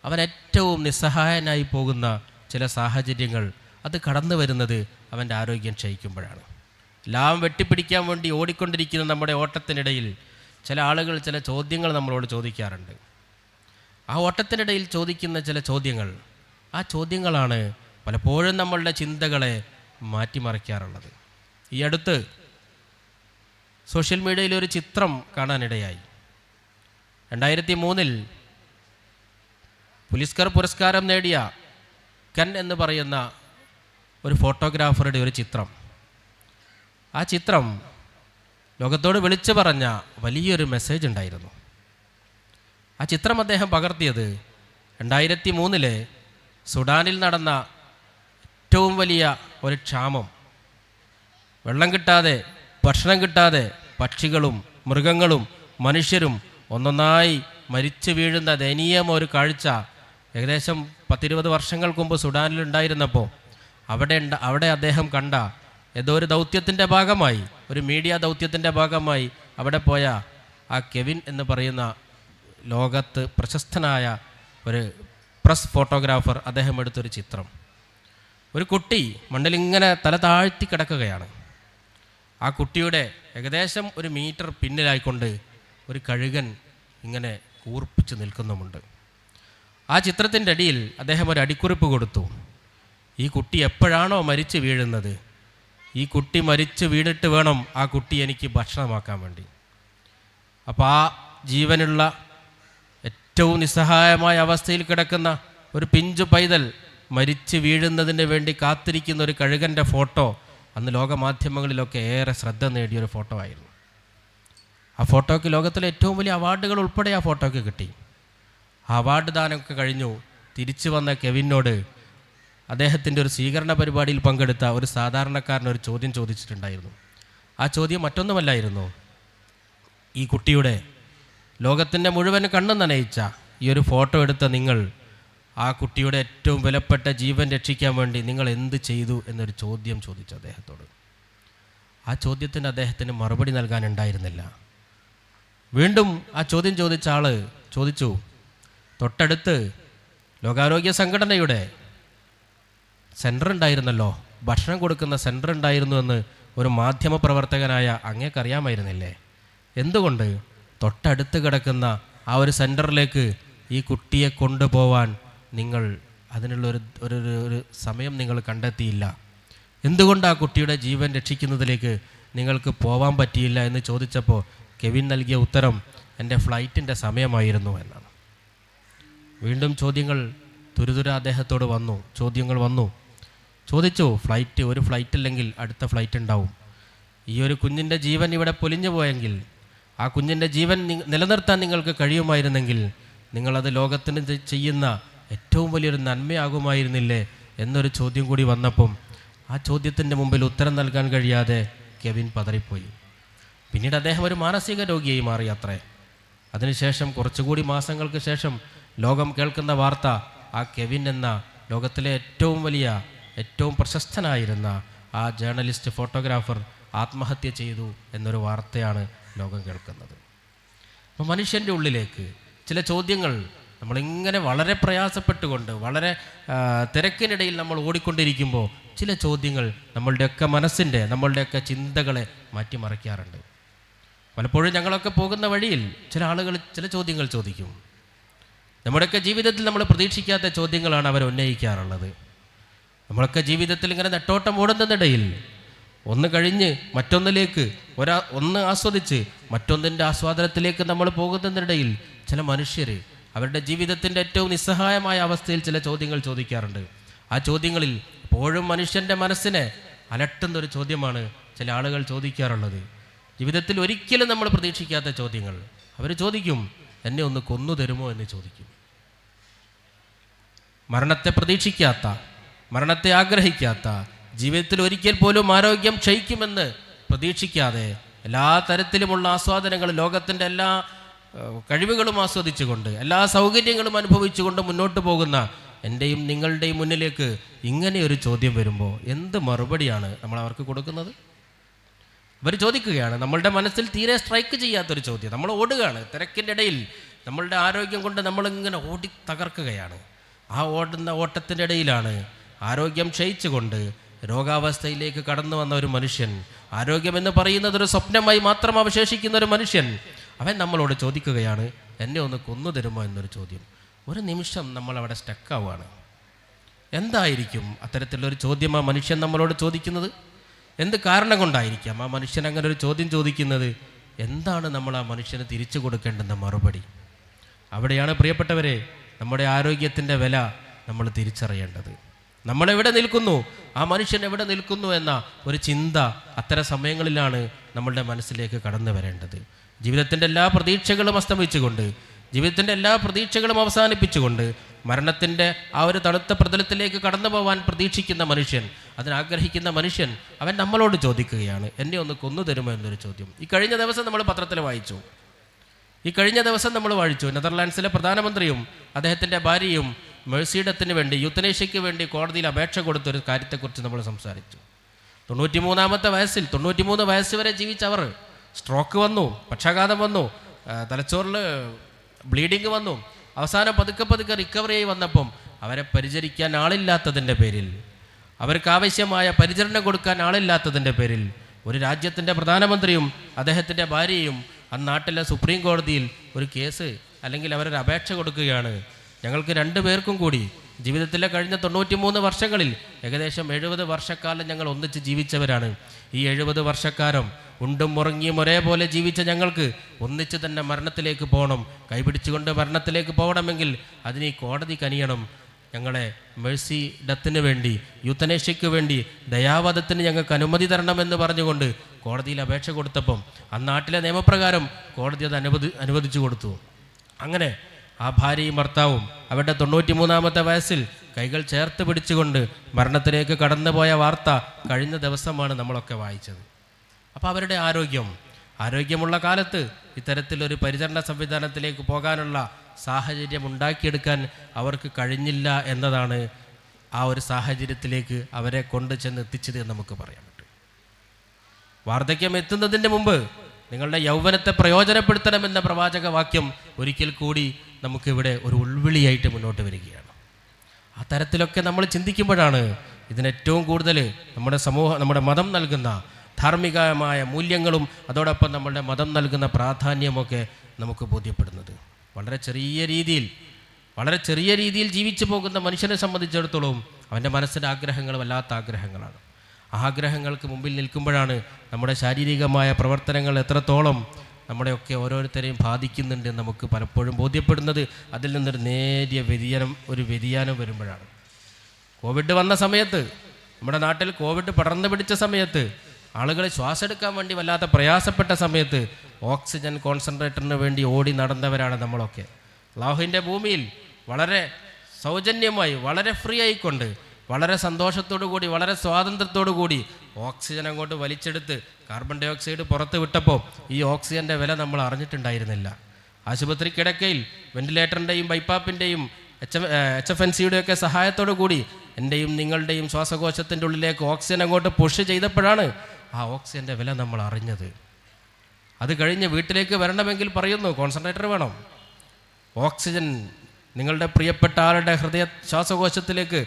അവൻ ഏറ്റവും നിസ്സഹായനായി പോകുന്ന ചില സാഹചര്യങ്ങൾ അത് കടന്നു വരുന്നത് അവൻ്റെ ആരോഗ്യം ക്ഷയിക്കുമ്പോഴാണ്. എല്ലാം വെട്ടിപ്പിടിക്കാൻ വേണ്ടി ഓടിക്കൊണ്ടിരിക്കുന്ന നമ്മുടെ ഓട്ടത്തിനിടയിൽ ചില ആളുകൾ ചില ചോദ്യങ്ങൾ നമ്മളോട് ചോദിക്കാറുണ്ട്. ആ ഓട്ടത്തിനിടയിൽ ചോദിക്കുന്ന ചില ചോദ്യങ്ങൾ, ആ ചോദ്യങ്ങളാണ് പലപ്പോഴും നമ്മളുടെ ചിന്തകളെ മാറ്റിമറിക്കാറുള്ളത്. ഈ അടുത്ത് സോഷ്യൽ മീഡിയയിൽ ഒരു ചിത്രം കാണാനിടയായി. 2003 പുലിസ്കർ പുരസ്കാരം നേടിയ കൻ എന്ന് പറയുന്ന ഒരു ഫോട്ടോഗ്രാഫറുടെ ഒരു ചിത്രം. ആ ചിത്രം ലോകത്തോട് വിളിച്ചു പറഞ്ഞ വലിയൊരു മെസ്സേജ് ഉണ്ടായിരുന്നു. ആ ചിത്രം അദ്ദേഹം പകർത്തിയത് 2003 സുഡാനിൽ നടന്ന ഏറ്റവും വലിയ ഒരു ക്ഷാമം, വെള്ളം കിട്ടാതെ, ഭക്ഷണം കിട്ടാതെ പക്ഷികളും മൃഗങ്ങളും മനുഷ്യരും ഒന്നൊന്നായി മരിച്ചു വീഴുന്ന ദയനീയമായ ഒരു കാഴ്ച ഏകദേശം 10-20 വർഷങ്ങൾക്ക് മുമ്പ് സുഡാനിലുണ്ടായിരുന്നപ്പോൾ അവിടെ അദ്ദേഹം കണ്ട ഏതോ ഒരു ദൗത്യത്തിൻ്റെ ഭാഗമായി, ഒരു മീഡിയ ദൗത്യത്തിൻ്റെ ഭാഗമായി അവിടെ പോയ ആ കെവിൻ എന്ന് പറയുന്ന ലോകത്ത് പ്രശസ്തനായ ഒരു പ്രസ് ഫോട്ടോഗ്രാഫർ അദ്ദേഹം എടുത്തൊരു ചിത്രം. ഒരു കുട്ടി മണ്ണിലിങ്ങനെ തല താഴ്ത്തി കിടക്കുകയാണ്. ആ കുട്ടിയുടെ ഏകദേശം 1 മീറ്റർ പിന്നിലായിക്കൊണ്ട് ഒരു കഴുകൻ ഇങ്ങനെ കൂർപ്പിച്ച് നിൽക്കുന്നുമുണ്ട്. ആ ആ ചിത്രത്തിൻ്റെ അടിയിൽ അദ്ദേഹം ഒരു അടിക്കുറിപ്പ് കൊടുത്തു. ഈ കുട്ടി എപ്പോഴാണോ മരിച്ചു വീഴുന്നത്, ഈ കുട്ടി മരിച്ചു വീണിട്ട് വേണം ആ കുട്ടി എനിക്ക് ഭക്ഷണമാക്കാൻ വേണ്ടി. അപ്പോൾ ആ ജീവനുള്ള ഏറ്റവും നിസ്സഹായമായ അവസ്ഥയിൽ കിടക്കുന്ന ഒരു പിഞ്ചു പൈതൽ മരിച്ചു വീഴുന്നതിന് വേണ്ടി കാത്തിരിക്കുന്ന ഒരു കഴുകൻ്റെ ഫോട്ടോ അന്ന് ലോകമാധ്യമങ്ങളിലൊക്കെ ഏറെ ശ്രദ്ധ നേടിയൊരു ഫോട്ടോ ആയിരുന്നു. ആ ഫോട്ടോയ്ക്ക് ലോകത്തിലെ ഏറ്റവും വലിയ അവാർഡുകൾ ഉൾപ്പെടെ ആ ഫോട്ടോയ്ക്ക് കിട്ടി. ആ അവാർഡ് ദാനമൊക്കെ കഴിഞ്ഞു തിരിച്ചു വന്ന കെവിനോട് അദ്ദേഹത്തിൻ്റെ ഒരു സ്വീകരണ പരിപാടിയിൽ പങ്കെടുത്ത ഒരു സാധാരണക്കാരനൊരു ചോദ്യം ചോദിച്ചിട്ടുണ്ടായിരുന്നു. ആ ചോദ്യം മറ്റൊന്നുമല്ലായിരുന്നു, ഈ കുട്ടിയുടെ ലോകത്തിൻ്റെ മുഴുവൻ കണ്ണും നനയിച്ച ഈ ഒരു ഫോട്ടോ എടുത്ത നിങ്ങൾ ആ കുട്ടിയുടെ ഏറ്റവും വിലപ്പെട്ട ജീവൻ രക്ഷിക്കാൻ വേണ്ടി നിങ്ങൾ എന്ത് ചെയ്തു എന്നൊരു ചോദ്യം ചോദിച്ചു അദ്ദേഹത്തോട്. ആ ചോദ്യത്തിന് അദ്ദേഹത്തിന് മറുപടി നൽകാനുണ്ടായിരുന്നില്ല. വീണ്ടും ആ ചോദ്യം ചോദിച്ച ആൾ ചോദിച്ചു, തൊട്ടടുത്ത് ലോകാരോഗ്യ സംഘടനയുടെ സെൻറ്റർ ഉണ്ടായിരുന്നല്ലോ, ഭക്ഷണം കൊടുക്കുന്ന സെൻറ്റർ ഉണ്ടായിരുന്നു എന്ന് ഒരു മാധ്യമപ്രവർത്തകനായ അങ്ങേക്കറിയാമായിരുന്നില്ലേ? എന്തുകൊണ്ട് തൊട്ടടുത്ത് കിടക്കുന്ന ആ ഒരു സെൻറ്ററിലേക്ക് ഈ കുട്ടിയെ കൊണ്ടുപോവാൻ നിങ്ങൾ അതിനുള്ളൊരു ഒരു സമയം നിങ്ങൾ കണ്ടെത്തിയില്ല? എന്തുകൊണ്ട് ആ കുട്ടിയുടെ ജീവൻ രക്ഷിക്കുന്നതിലേക്ക് നിങ്ങൾക്ക് പോവാൻ പറ്റിയില്ല എന്ന് ചോദിച്ചപ്പോൾ കെവിൻ നൽകിയ ഉത്തരം എൻ്റെ ഫ്ലൈറ്റിൻ്റെ സമയമായിരുന്നു എന്നാണ്. വീണ്ടും ചോദ്യങ്ങൾ തുരുതുര അദ്ദേഹത്തോട് വന്നു. ചോദിച്ചു, ഒരു ഫ്ലൈറ്റ് അല്ലെങ്കിൽ അടുത്ത ഫ്ലൈറ്റ് ഉണ്ടാവും. ഈ ഒരു കുഞ്ഞിൻ്റെ ജീവൻ ഇവിടെ പൊലിഞ്ഞു പോയെങ്കിൽ, ആ കുഞ്ഞിൻ്റെ ജീവൻ നിലനിർത്താൻ നിങ്ങൾക്ക് കഴിയുമായിരുന്നെങ്കിൽ നിങ്ങളത് ലോകത്തിന് ചെയ്യുന്ന ഏറ്റവും വലിയൊരു നന്മയാകുമായിരുന്നില്ലേ എന്നൊരു ചോദ്യം കൂടി വന്നപ്പം ആ ചോദ്യത്തിൻ്റെ മുമ്പിൽ ഉത്തരം നൽകാൻ കഴിയാതെ കെവിൻ പതറിപ്പോയി. പിന്നീട് അദ്ദേഹം ഒരു മാനസിക രോഗിയായി മാറി അത്രേ. അതിനുശേഷം കുറച്ചുകൂടി മാസങ്ങൾക്ക് ശേഷം ലോകം കേൾക്കുന്ന വാർത്ത, ആ കെവിൻ എന്ന ലോകത്തിലെ ഏറ്റവും പ്രശസ്തനായിരുന്ന ആ ജേർണലിസ്റ്റ് ഫോട്ടോഗ്രാഫർ ആത്മഹത്യ ചെയ്തു എന്നൊരു വാർത്തയാണ് ലോകം കേൾക്കുന്നത്. അപ്പോൾ മനുഷ്യൻ്റെ ഉള്ളിലേക്ക് ചില ചോദ്യങ്ങൾ നമ്മളിങ്ങനെ വളരെ പ്രയാസപ്പെട്ടുകൊണ്ട് വളരെ തിരക്കിനിടയിൽ നമ്മൾ ഓടിക്കൊണ്ടിരിക്കുമ്പോൾ ചില ചോദ്യങ്ങൾ നമ്മളുടെയൊക്കെ ചിന്തകളെ മാറ്റിമറിക്കാറുണ്ട്. പലപ്പോഴും ഞങ്ങളൊക്കെ പോകുന്ന വഴിയിൽ ചില ആളുകൾ ചില ചോദ്യങ്ങൾ ചോദിക്കും. നമ്മുടെയൊക്കെ ജീവിതത്തിൽ നമ്മൾ പ്രതീക്ഷിക്കാത്ത ചോദ്യങ്ങളാണ് അവർ ഉന്നയിക്കാറുള്ളത്. നമ്മളൊക്കെ ജീവിതത്തിൽ ഇങ്ങനെ നെട്ടോട്ടം ഓടുന്നതിനിടയിൽ ഒന്ന് കഴിഞ്ഞ് മറ്റൊന്നിലേക്ക് ഒന്ന് ആസ്വദിച്ച് മറ്റൊന്നിൻ്റെ ആസ്വാദനത്തിലേക്ക് നമ്മൾ പോകുന്നതിനിടയിൽ ചില മനുഷ്യർ അവരുടെ ജീവിതത്തിൻ്റെ ഏറ്റവും നിസ്സഹായമായ അവസ്ഥയിൽ ചില ചോദ്യങ്ങൾ ചോദിക്കാറുണ്ട്. ആ ചോദ്യങ്ങളിൽ എപ്പോഴും മനുഷ്യൻ്റെ മനസ്സിനെ അലട്ടുന്നൊരു ചോദ്യമാണ് ചില ആളുകൾ ചോദിക്കാറുള്ളത്. ജീവിതത്തിൽ ഒരിക്കലും നമ്മൾ പ്രതീക്ഷിക്കാത്ത ചോദ്യങ്ങൾ. അവർ ചോദിക്കും, എന്നെ ഒന്ന് കൊന്നു തരുമോ എന്ന് ചോദിക്കും. മരണത്തെ പ്രതീക്ഷിക്കാത്ത, മരണത്തെ ആഗ്രഹിക്കാത്ത, ജീവിതത്തിൽ ഒരിക്കൽ പോലും ആരോഗ്യം ക്ഷയിക്കുമെന്ന് പ്രതീക്ഷിക്കാതെ എല്ലാ തരത്തിലുമുള്ള ആസ്വാദനങ്ങളും ലോകത്തിൻ്റെ എല്ലാ കഴിവുകളും ആസ്വദിച്ചുകൊണ്ട് എല്ലാ സൗകര്യങ്ങളും അനുഭവിച്ചുകൊണ്ട് മുന്നോട്ട് പോകുന്ന എൻ്റെയും നിങ്ങളുടെയും മുന്നിലേക്ക് ഇങ്ങനെയൊരു ചോദ്യം വരുമ്പോൾ എന്ത് മറുപടിയാണ് നമ്മൾ അവർക്ക് കൊടുക്കുന്നത്? അവർ ചോദിക്കുകയാണ്, നമ്മളുടെ മനസ്സിൽ തീരെ സ്ട്രൈക്ക് ചെയ്യാത്തൊരു ചോദ്യം. നമ്മൾ ഓടുകയാണ് തിരക്കിൻ്റെ ഇടയിൽ, നമ്മളുടെ ആരോഗ്യം കൊണ്ട് നമ്മളിങ്ങനെ ഓടി തകർക്കുകയാണ്. ആ ഓടുന്ന ഓട്ടത്തിൻ്റെ ഇടയിലാണ് ആരോഗ്യം ക്ഷയിച്ചുകൊണ്ട് രോഗാവസ്ഥയിലേക്ക് കടന്നു വന്ന ഒരു മനുഷ്യൻ, ആരോഗ്യമെന്ന് പറയുന്നത് ഒരു സ്വപ്നമായി മാത്രം അവശേഷിക്കുന്ന ഒരു മനുഷ്യൻ, അവൻ നമ്മളോട് ചോദിക്കുകയാണ്, എന്നെ ഒന്ന് കൊന്നു തരുമോ എന്നൊരു ചോദ്യം. ഒരു നിമിഷം നമ്മളവിടെ സ്റ്റക്കാവുകയാണ്. എന്തായിരിക്കും അത്തരത്തിലുള്ളൊരു ചോദ്യം ആ മനുഷ്യൻ നമ്മളോട് ചോദിക്കുന്നത്? എന്ത് കാരണം കൊണ്ടായിരിക്കാം ആ മനുഷ്യൻ അങ്ങനെ ഒരു ചോദ്യം ചോദിക്കുന്നത്? എന്താണ് നമ്മൾ ആ മനുഷ്യന് തിരിച്ചു കൊടുക്കേണ്ടുന്ന മറുപടി? അവിടെയാണ് പ്രിയപ്പെട്ടവരെ നമ്മുടെ ആരോഗ്യത്തിൻ്റെ വില നമ്മൾ തിരിച്ചറിയേണ്ടത്. നമ്മളെവിടെ നിൽക്കുന്നു, ആ മനുഷ്യൻ എവിടെ നിൽക്കുന്നു എന്ന ഒരു ചിന്ത അത്തരം സമയങ്ങളിലാണ് നമ്മളുടെ മനസ്സിലേക്ക് കടന്നു വരേണ്ടത്. ജീവിതത്തിൻ്റെ എല്ലാ പ്രതീക്ഷകളും അസ്തമിച്ചുകൊണ്ട്, ജീവിതത്തിൻ്റെ എല്ലാ പ്രതീക്ഷകളും അവസാനിപ്പിച്ചുകൊണ്ട് മരണത്തിൻ്റെ ആ ഒരു തണുത്ത പ്രതലത്തിലേക്ക് കടന്നു പോകാൻ പ്രതീക്ഷിക്കുന്ന മനുഷ്യൻ, അതിനാഗ്രഹിക്കുന്ന മനുഷ്യൻ, അവൻ നമ്മളോട് ചോദിക്കുകയാണ്, എന്നെ ഒന്ന് കൊന്നു തരുമോ എന്നൊരു ചോദ്യം. ഈ കഴിഞ്ഞ ദിവസം നമ്മൾ പത്രത്തിൽ വായിച്ചു, നെതർലാൻഡ്സിലെ പ്രധാനമന്ത്രിയും അദ്ദേഹത്തിൻ്റെ ഭാര്യയും മെഴ്സിഡത്തിന് വേണ്ടി, യൂത്തനേഷ്യയ്ക്ക് വേണ്ടി കോടതിയിൽ അപേക്ഷ കൊടുത്തൊരു കാര്യത്തെക്കുറിച്ച് നമ്മൾ സംസാരിച്ചു. 93 വയസ്സ് വരെ ജീവിച്ചവർ സ്ട്രോക്ക് വന്നു, പക്ഷാഘാതം വന്നു, തലച്ചോറിൽ ബ്ലീഡിങ് വന്നു, അവസാനം പതുക്കെ റിക്കവറി ആയി വന്നപ്പം അവരെ പരിചരിക്കാൻ ആളില്ലാത്തതിൻ്റെ പേരിൽ, അവർക്ക് ആവശ്യമായ പരിചരണം കൊടുക്കാൻ ആളില്ലാത്തതിൻ്റെ പേരിൽ ഒരു രാജ്യത്തിൻ്റെ പ്രധാനമന്ത്രിയും അദ്ദേഹത്തിൻ്റെ ഭാര്യയും നാട്ടിലെ സുപ്രീം കോടതിയിൽ ഒരു കേസ് അല്ലെങ്കിൽ അവരൊരു അപേക്ഷ കൊടുക്കുകയാണ്. ഞങ്ങൾക്ക് 2 പേർക്കും കൂടി ജീവിതത്തിലെ കഴിഞ്ഞ 93 വർഷങ്ങളിൽ ഏകദേശം 70 വർഷക്കാലം ഞങ്ങൾ ഒന്നിച്ച് ജീവിച്ചവരാണ്. ഈ 70 വർഷക്കാലം ഉണ്ടും ഉറങ്ങിയും ഒരേപോലെ ജീവിച്ച ഞങ്ങൾക്ക് ഒന്നിച്ച് തന്നെ മരണത്തിലേക്ക് പോകണം. കൈപിടിച്ചുകൊണ്ട് മരണത്തിലേക്ക് പോകണമെങ്കിൽ അതിന് ഈ കോടതി കനിയണം. ഞങ്ങളെ മേഴ്സി ഡെത്തിന് വേണ്ടി, യൂത്തനേഷ്യയ്ക്ക് വേണ്ടി, ദയാവധത്തിന് ഞങ്ങൾക്ക് അനുമതി തരണമെന്ന് പറഞ്ഞുകൊണ്ട് കോടതിയിൽ അപേക്ഷ കൊടുത്തപ്പം ആ നാട്ടിലെ നിയമപ്രകാരം കോടതി അത് അനുവദിച്ചു കൊടുത്തു. അങ്ങനെ ആ ഭാര്യയും ഭർത്താവും അവരുടെ 93-ാമത്തെ വയസ്സിൽ കൈകൾ ചേർത്ത് പിടിച്ചുകൊണ്ട് മരണത്തിലേക്ക് കടന്നുപോയ വാർത്ത കഴിഞ്ഞ ദിവസമാണ് നമ്മളൊക്കെ വായിച്ചത്. അപ്പോൾ അവരുടെ ആരോഗ്യമുള്ള കാലത്ത് ഇത്തരത്തിലൊരു പരിചരണ സംവിധാനത്തിലേക്ക് പോകാനുള്ള സാഹചര്യം ഉണ്ടാക്കിയെടുക്കാൻ അവർക്ക് കഴിഞ്ഞില്ല എന്നതാണ് ആ ഒരു സാഹചര്യത്തിലേക്ക് അവരെ കൊണ്ട് ചെന്ന് എത്തിച്ചത് എന്ന് നമുക്ക് പറയാൻ പറ്റും. വാർദ്ധക്യം എത്തുന്നതിന് മുമ്പ് നിങ്ങളുടെ യൗവനത്തെ പ്രയോജനപ്പെടുത്തണമെന്ന പ്രവാചക വാക്യം ഒരിക്കൽ കൂടി നമുക്കിവിടെ ഒരു ഉൾവിളിയായിട്ട് മുന്നോട്ട് വരികയാണ്. ആ തരത്തിലൊക്കെ നമ്മൾ ചിന്തിക്കുമ്പോഴാണ് ഇതിനേറ്റവും കൂടുതൽ നമ്മുടെ മതം നൽകുന്ന ധാർമ്മികമായ മൂല്യങ്ങളും അതോടൊപ്പം നമ്മളുടെ മതം നൽകുന്ന പ്രാധാന്യമൊക്കെ നമുക്ക് ബോധ്യപ്പെടുന്നത്. വളരെ ചെറിയ രീതിയിൽ ജീവിച്ചു പോകുന്ന മനുഷ്യനെ സംബന്ധിച്ചിടത്തോളം അവൻ്റെ മനസ്സിൻ്റെ ആഗ്രഹങ്ങൾ വല്ലാത്ത ആഗ്രഹങ്ങളാണ്. ആഗ്രഹങ്ങൾക്ക് മുമ്പിൽ നിൽക്കുമ്പോഴാണ് നമ്മുടെ ശാരീരികമായ പ്രവർത്തനങ്ങൾ എത്രത്തോളം നമ്മുടെയൊക്കെ ഓരോരുത്തരെയും ബാധിക്കുന്നുണ്ട് നമുക്ക് പലപ്പോഴും ബോധ്യപ്പെടുന്നത്. അതിൽ നിന്നൊരു നേരിയ വ്യതിയാനം വരുമ്പോഴാണ്. കോവിഡ് വന്ന സമയത്ത്, നമ്മുടെ നാട്ടിൽ കോവിഡ് പടർന്നു പിടിച്ച സമയത്ത്, ആളുകൾ ശ്വാസം എടുക്കാൻ വേണ്ടി വല്ലാത്ത പ്രയാസപ്പെട്ട സമയത്ത് ഓക്സിജൻ കോൺസെൻട്രേറ്ററിന് വേണ്ടി ഓടി നടന്നവരാണ് നമ്മളൊക്കെ. അല്ലാഹുവിൻ്റെ ഭൂമിയിൽ വളരെ സൗജന്യമായി, വളരെ ഫ്രീ ആയിക്കൊണ്ട്, വളരെ സന്തോഷത്തോടു കൂടി, വളരെ സ്വാതന്ത്ര്യത്തോടു കൂടി ഓക്സിജൻ അങ്ങോട്ട് വലിച്ചെടുത്ത് കാർബൺ ഡൈ ഓക്സൈഡ് പുറത്ത് വിട്ടപ്പോൾ ഈ ഓക്സിജൻ്റെ വില നമ്മൾ അറിഞ്ഞിട്ടുണ്ടായിരുന്നില്ല. ആശുപത്രി കിടക്കയിൽ വെന്റിലേറ്ററിൻ്റെയും ബൈപ്പാപ്പിൻ്റെയും HFNCയുടെയൊക്കെ സഹായത്തോടു കൂടി എൻ്റെയും നിങ്ങളുടെയും ശ്വാസകോശത്തിൻ്റെ ഉള്ളിലേക്ക് ഓക്സിജൻ അങ്ങോട്ട് പുഷ് ചെയ്തപ്പോഴാണ് ആ ഓക്സിജൻ്റെ വില നമ്മൾ അറിഞ്ഞത്. അത് കഴിഞ്ഞ് വീട്ടിലേക്ക് വരണമെങ്കിൽ പറയുന്നു കോൺസെൻട്രേറ്റർ വേണം. ഓക്സിജൻ, നിങ്ങളുടെ പ്രിയപ്പെട്ട ആളുടെ ശ്വാസകോശത്തിലേക്ക്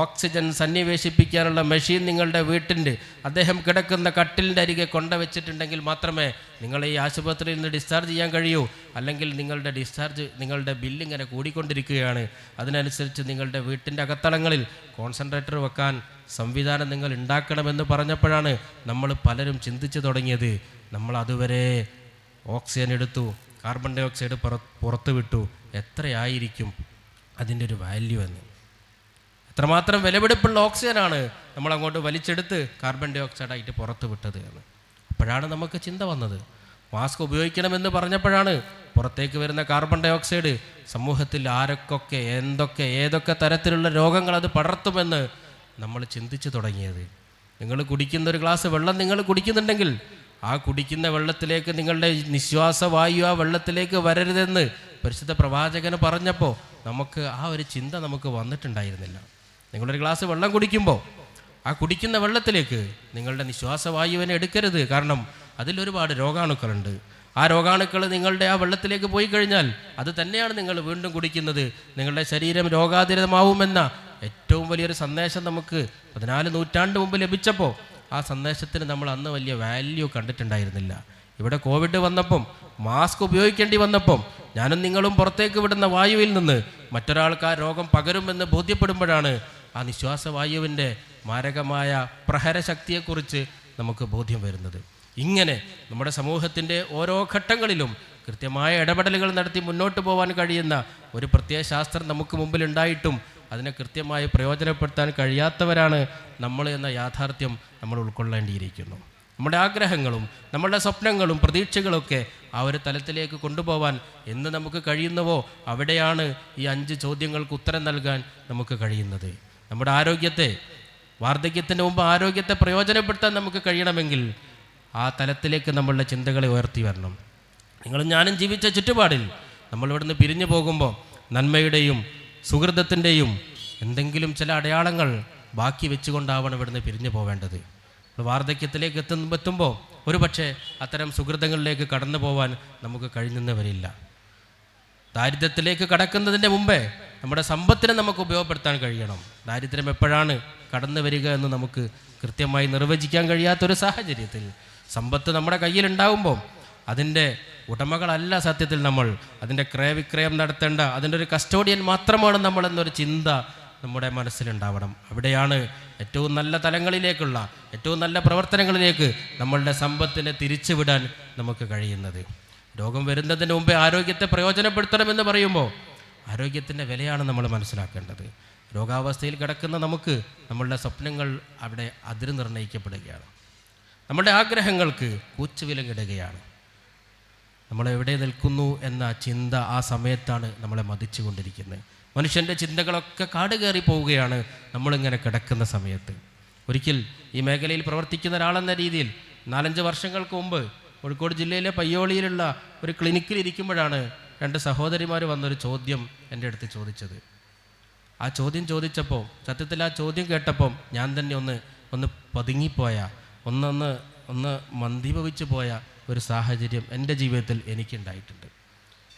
ഓക്സിജൻ സന്നിവേശിപ്പിക്കാനുള്ള മെഷീൻ നിങ്ങളുടെ വീട്ടിൻ്റെ അദ്ദേഹം കിടക്കുന്ന കട്ടിലിൻ്റെ അരികെ കൊണ്ടുവച്ചിട്ടുണ്ടെങ്കിൽ മാത്രമേ നിങ്ങളെ ഈ ആശുപത്രിയിൽ നിന്ന് ഡിസ്ചാർജ് ചെയ്യാൻ കഴിയൂ. അല്ലെങ്കിൽ നിങ്ങളുടെ ബില്ലിങ്ങനെ കൂടിക്കൊണ്ടിരിക്കുകയാണ്. അതിനനുസരിച്ച് നിങ്ങളുടെ വീട്ടിൻ്റെ അകത്തളങ്ങളിൽ കോൺസെൻട്രേറ്റർ വെക്കാൻ സംവിധാനം നിങ്ങൾ ഉണ്ടാക്കണമെന്ന് പറഞ്ഞപ്പോഴാണ് നമ്മൾ പലരും ചിന്തിച്ചു തുടങ്ങിയത്. നമ്മൾ അതുവരെ ഓക്സിജൻ എടുത്തു, കാർബൺ ഡൈ ഓക്സൈഡ് പുറത്തു വിട്ടു, എത്രയായിരിക്കും അതിൻ്റെ ഒരു വാല്യൂ എന്ന്. എത്രമാത്രം വിലപിടിപ്പുള്ള ഓക്സിജനാണ് നമ്മൾ അങ്ങോട്ട് വലിച്ചെടുത്ത് കാർബൺ ഡൈ ഓക്സൈഡായിട്ട് പുറത്ത് വിട്ടത് എന്ന്. അപ്പോഴാണ് നമുക്ക് ചിന്ത വന്നത്. മാസ്ക് ഉപയോഗിക്കണമെന്ന് പറഞ്ഞപ്പോഴാണ് പുറത്തേക്ക് വരുന്ന കാർബൺ ഡൈ ഓക്സൈഡ് സമൂഹത്തിൽ ആരൊക്കെ ഏതൊക്കെ തരത്തിലുള്ള രോഗങ്ങൾ അത് പടർത്തുമെന്ന് നമ്മൾ ചിന്തിച്ചു തുടങ്ങിയത്. നിങ്ങൾ കുടിക്കുന്ന ഒരു ഗ്ലാസ് വെള്ളം നിങ്ങൾ കുടിക്കുന്നുണ്ടെങ്കിൽ ആ കുടിക്കുന്ന വെള്ളത്തിലേക്ക് നിങ്ങളുടെ നിശ്വാസവായു ആ വെള്ളത്തിലേക്ക് വരരുതെന്ന് പരിശുദ്ധ പ്രവാചകന് പറഞ്ഞപ്പോൾ നമുക്ക് ആ ഒരു ചിന്ത നമുക്ക് വന്നിട്ടുണ്ടായിരുന്നില്ല. നിങ്ങളൊരു ഗ്ലാസ് വെള്ളം കുടിക്കുമ്പോൾ ആ കുടിക്കുന്ന വെള്ളത്തിലേക്ക് നിങ്ങളുടെ നിശ്വാസവായുവിനെ എടുക്കരുത്. കാരണം അതിലൊരുപാട് രോഗാണുക്കളുണ്ട്. ആ രോഗാണുക്കൾ നിങ്ങളുടെ ആ വെള്ളത്തിലേക്ക് പോയി കഴിഞ്ഞാൽ അത് തന്നെയാണ് നിങ്ങൾ വീണ്ടും കുടിക്കുന്നത്. നിങ്ങളുടെ ശരീരം രോഗാതുരമാവുമെന്ന ഏറ്റവും വലിയൊരു സന്ദേശം നമുക്ക് 14 നൂറ്റാണ്ട് മുമ്പ് ലഭിച്ചപ്പോൾ ആ സന്ദേശത്തിന് നമ്മൾ അന്ന് വലിയ വാല്യൂ കണ്ടിട്ടുണ്ടായിരുന്നില്ല. ഇവിടെ കോവിഡ് വന്നപ്പം, മാസ്ക് ഉപയോഗിക്കേണ്ടി വന്നപ്പം, ഞാനും നിങ്ങളും പുറത്തേക്ക് വിടുന്ന വായുവിൽ നിന്ന് മറ്റൊരാൾക്ക് ആ രോഗം പകരുമെന്ന് ബോധ്യപ്പെടുമ്പോഴാണ് ആ നിശ്വാസവായുവിൻ്റെ മാരകമായ പ്രഹരശക്തിയെക്കുറിച്ച് നമുക്ക് ബോധ്യം വരുന്നത്. ഇങ്ങനെ നമ്മുടെ സമൂഹത്തിൻ്റെ ഓരോ ഘട്ടങ്ങളിലും കൃത്യമായ ഇടപെടലുകൾ നടത്തി മുന്നോട്ട് പോകാൻ കഴിയുന്ന ഒരു പ്രത്യയശാസ്ത്രം നമുക്ക് മുമ്പിലുണ്ടായിട്ടും അതിനെ കൃത്യമായി പ്രയോജനപ്പെടുത്താൻ കഴിയാത്തവരാണ് നമ്മൾ എന്ന യാഥാർത്ഥ്യം നമ്മൾ ഉൾക്കൊള്ളേണ്ടിയിരിക്കുന്നു. നമ്മുടെ ആഗ്രഹങ്ങളും നമ്മളുടെ സ്വപ്നങ്ങളും പ്രതീക്ഷകളൊക്കെ ആ ഒരു തലത്തിലേക്ക് കൊണ്ടുപോകാൻ എന്ന് നമുക്ക് കഴിയുന്നുവോ അവിടെയാണ് ഈ 5 ചോദ്യങ്ങൾക്ക് ഉത്തരം നൽകാൻ നമുക്ക് കഴിയുന്നത്. നമ്മുടെ ആരോഗ്യത്തെ, വാർദ്ധക്യത്തിന് മുമ്പ് ആരോഗ്യത്തെ പ്രയോജനപ്പെടുത്താൻ നമുക്ക് കഴിയണമെങ്കിൽ ആ തലത്തിലേക്ക് നമ്മളുടെ ചിന്തകളെ ഉയർത്തി വരണം. നിങ്ങളും ഞാനും ജീവിച്ച ചുറ്റുപാടിൽ നമ്മളിവിടുന്ന് പിരിഞ്ഞു പോകുമ്പോൾ നന്മയുടെയും സുഹൃതത്തിൻ്റെയും എന്തെങ്കിലും ചില അടയാളങ്ങൾ ബാക്കി വെച്ചുകൊണ്ടാവണം ഇവിടുന്ന് പിരിഞ്ഞു പോവേണ്ടത്. വാർദ്ധക്യത്തിലേക്ക് എത്തുമ്പോൾ ഒരു പക്ഷേ അത്തരം സുഹൃതങ്ങളിലേക്ക് കടന്നു പോകാൻ നമുക്ക് കഴിഞ്ഞെന്ന് വരില്ല. ദാരിദ്ര്യത്തിലേക്ക് കടക്കുന്നതിൻ്റെ മുമ്പേ നമ്മുടെ സമ്പത്തിനെ നമുക്ക് ഉപയോഗപ്പെടുത്താൻ കഴിയണം. ദാരിദ്ര്യം എപ്പോഴാണ് കടന്നു വരിക എന്ന് നമുക്ക് കൃത്യമായി നിർവചിക്കാൻ കഴിയാത്തൊരു സാഹചര്യത്തിൽ സമ്പത്ത് നമ്മുടെ കയ്യിലുണ്ടാകുമ്പോൾ അതിൻ്റെ ഉടമകളല്ല സത്യത്തിൽ നമ്മൾ. അതിൻ്റെ ക്രയവിക്രയം നടത്തേണ്ട അതിൻ്റെ ഒരു കസ്റ്റോഡിയൻ മാത്രമാണ് നമ്മളെന്നൊരു ചിന്ത നമ്മുടെ മനസ്സിലുണ്ടാവണം. അവിടെയാണ് ഏറ്റവും നല്ല തലങ്ങളിലേക്കുള്ള ഏറ്റവും നല്ല പ്രവർത്തനങ്ങളിലേക്ക് നമ്മളുടെ സമ്പത്തിനെ തിരിച്ചുവിടാൻ നമുക്ക് കഴിയുന്നത്. രോഗം വരുന്നതിന് മുമ്പേ ആരോഗ്യത്തെ പ്രയോജനപ്പെടുത്തണമെന്ന് പറയുമ്പോൾ ആരോഗ്യത്തിൻ്റെ വിലയാണ് നമ്മൾ മനസ്സിലാക്കേണ്ടത്. രോഗാവസ്ഥയിൽ കിടക്കുന്ന നമുക്ക് നമ്മളുടെ സ്വപ്നങ്ങൾ അവിടെ അതിര് നിർണ്ണയിക്കപ്പെടുകയാണ്. നമ്മളുടെ ആഗ്രഹങ്ങൾക്ക് കൂച്ചുവിലങ്ങിടുകയാണ്. നമ്മളെവിടെ നിൽക്കുന്നു എന്ന ചിന്ത ആ സമയത്താണ് നമ്മളെ മതിച്ചു കൊണ്ടിരിക്കുന്നത്. മനുഷ്യൻ്റെ ചിന്തകളൊക്കെ കാട് കയറി പോവുകയാണ് നമ്മളിങ്ങനെ കിടക്കുന്ന സമയത്ത്. ഒരിക്കൽ ഈ മേഖലയിൽ പ്രവർത്തിക്കുന്ന ഒരാളെന്ന രീതിയിൽ 4-5 വർഷങ്ങൾക്ക് മുമ്പ് കോഴിക്കോട് ജില്ലയിലെ പയ്യോളിയിലുള്ള ഒരു ക്ലിനിക്കിൽ ഇരിക്കുമ്പോഴാണ് 2 സഹോദരിമാർ വന്നൊരു ചോദ്യം എൻ്റെ അടുത്ത് ചോദിച്ചത്. ആ ചോദ്യം ചോദിച്ചപ്പോൾ സത്യത്തിൽ ആ ചോദ്യം കേട്ടപ്പം ഞാൻ തന്നെ ഒന്ന് പതുങ്ങിപ്പോയ ഒന്ന് മന്ദീഭവിച്ചു പോയ ഒരു സാഹചര്യം എൻ്റെ ജീവിതത്തിൽ എനിക്കുണ്ടായിട്ടുണ്ട്.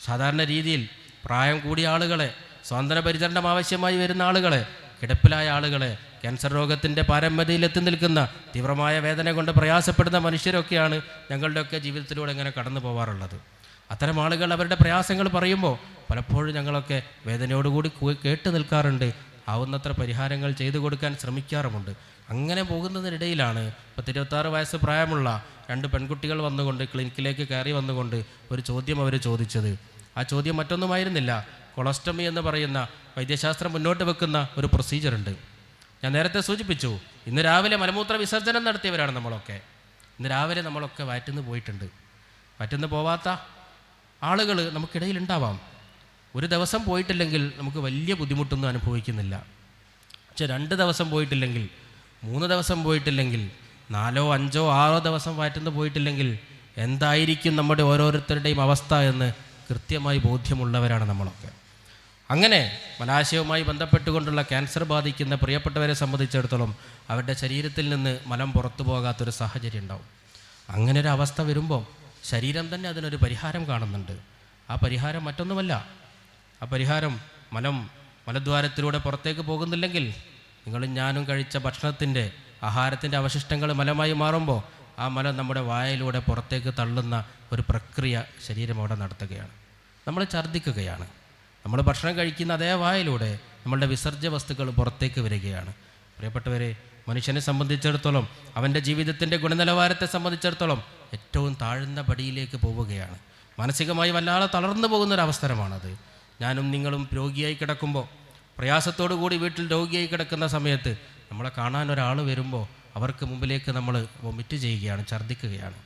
സാധാരണ രീതിയിൽ പ്രായം കൂടിയ ആളുകളെ, സ്വാതന്ത്ര്യ പരിചരണം ആവശ്യമായി വരുന്ന ആളുകളെ, കിടപ്പിലായ ആളുകളെ, ക്യാൻസർ രോഗത്തിൻ്റെ പാരമ്യതയിൽ എത്തി നിൽക്കുന്ന തീവ്രമായ വേദന കൊണ്ട് പ്രയാസപ്പെടുന്ന മനുഷ്യരൊക്കെയാണ് ഞങ്ങളുടെയൊക്കെ ജീവിതത്തിലൂടെ ഇങ്ങനെ കടന്നു പോകാറുള്ളത്. അത്തരം ആളുകൾ അവരുടെ പ്രയാസങ്ങൾ പറയുമ്പോൾ പലപ്പോഴും ഞങ്ങളൊക്കെ വേദനയോടുകൂടി കേട്ട് നിൽക്കാറുണ്ട്. ആവുന്നത്ര പരിഹാരങ്ങൾ ചെയ്തു കൊടുക്കാൻ ശ്രമിക്കാറുമുണ്ട്. അങ്ങനെ പോകുന്നതിനിടയിലാണ് 26 വയസ്സ് പ്രായമുള്ള 2 പെൺകുട്ടികൾ വന്നുകൊണ്ട് ക്ലിനിക്കിലേക്ക് കയറി വന്നുകൊണ്ട് ഒരു ചോദ്യം അവർ ചോദിച്ചത്. ആ ചോദ്യം മറ്റൊന്നുമായിരുന്നില്ല, കൊളോസ്റ്റമി എന്ന് പറയുന്ന വൈദ്യശാസ്ത്രം മുന്നോട്ട് വെക്കുന്ന ഒരു പ്രൊസീജിയറുണ്ട്. ഞാൻ നേരത്തെ സൂചിപ്പിച്ചു, ഇന്ന് രാവിലെ മലമൂത്ര വിസർജനം നടത്തിയവരാണ് നമ്മളൊക്കെ. ഇന്ന് രാവിലെ നമ്മളൊക്കെ വയറ്റിന്ന് പോയിട്ടുണ്ട്. വയറ്റിന്ന് പോവാത്ത ആളുകൾ നമുക്കിടയിലുണ്ടാവാം. ഒരു ദിവസം പോയിട്ടില്ലെങ്കിൽ നമുക്ക് വലിയ ബുദ്ധിമുട്ടൊന്നും അനുഭവിക്കുന്നില്ല. പക്ഷെ 2 ദിവസം പോയിട്ടില്ലെങ്കിൽ, 3 ദിവസം പോയിട്ടില്ലെങ്കിൽ, 4, 5, 6 ദിവസം വയറ്റിന്ന് പോയിട്ടില്ലെങ്കിൽ എന്തായിരിക്കും നമ്മുടെ ഓരോരുത്തരുടെയും അവസ്ഥ എന്ന് കൃത്യമായി ബോധ്യമുള്ളവരാണ് നമ്മളൊക്കെ. അങ്ങനെ മലാശയവുമായി ബന്ധപ്പെട്ടുകൊണ്ടുള്ള ക്യാൻസർ ബാധിക്കുന്ന പ്രിയപ്പെട്ടവരെ സംബന്ധിച്ചിടത്തോളം അവരുടെ ശരീരത്തിൽ നിന്ന് മലം പുറത്തു പോകാത്തൊരു സാഹചര്യം ഉണ്ടാവും. അങ്ങനെ ഒരു അവസ്ഥ വരുമ്പോൾ ശരീരം തന്നെ അതിനൊരു പരിഹാരം കാണുന്നുണ്ട്. ആ പരിഹാരം മറ്റൊന്നുമല്ല, ആ പരിഹാരം മലദ്വാരത്തിലൂടെ പുറത്തേക്ക് പോകുന്നില്ലെങ്കിൽ നിങ്ങളും ഞാനും കഴിച്ച ഭക്ഷണത്തിൻ്റെ ആഹാരത്തിൻ്റെ അവശിഷ്ടങ്ങൾ മലമായി മാറുമ്പോൾ ആ മലം നമ്മുടെ വായയിലൂടെ പുറത്തേക്ക് തള്ളുന്ന ഒരു പ്രക്രിയ ശരീരം അവിടെ നടത്തുകയാണ്. നമ്മൾ ഛർദ്ദിക്കുകയാണ്. നമ്മൾ ഭക്ഷണം കഴിക്കുന്ന അതേ വായയിലൂടെ നമ്മളുടെ വിസർജ്യ വസ്തുക്കൾ പുറത്തേക്ക് വരികയാണ്. പ്രിയപ്പെട്ടവരെ, മനുഷ്യനെ സംബന്ധിച്ചിടത്തോളം അവൻ്റെ ജീവിതത്തിൻ്റെ ഗുണനിലവാരത്തെ സംബന്ധിച്ചിടത്തോളം ഏറ്റവും താഴ്ന്ന പടിയിലേക്ക് പോവുകയാണ്. മാനസികമായി വല്ലാതെ തളർന്നു പോകുന്നൊരവസരമാണത്. ഞാനും നിങ്ങളും രോഗിയായി കിടക്കുമ്പോൾ, പ്രയാസത്തോടു കൂടി വീട്ടിൽ രോഗിയായി കിടക്കുന്ന സമയത്ത് നമ്മളെ കാണാൻ ഒരാൾ വരുമ്പോൾ അവർക്ക് മുമ്പിലേക്ക് നമ്മൾ വൊമിറ്റ് ചെയ്യുകയാണ്, ഛർദ്ദിക്കുകയാണ്.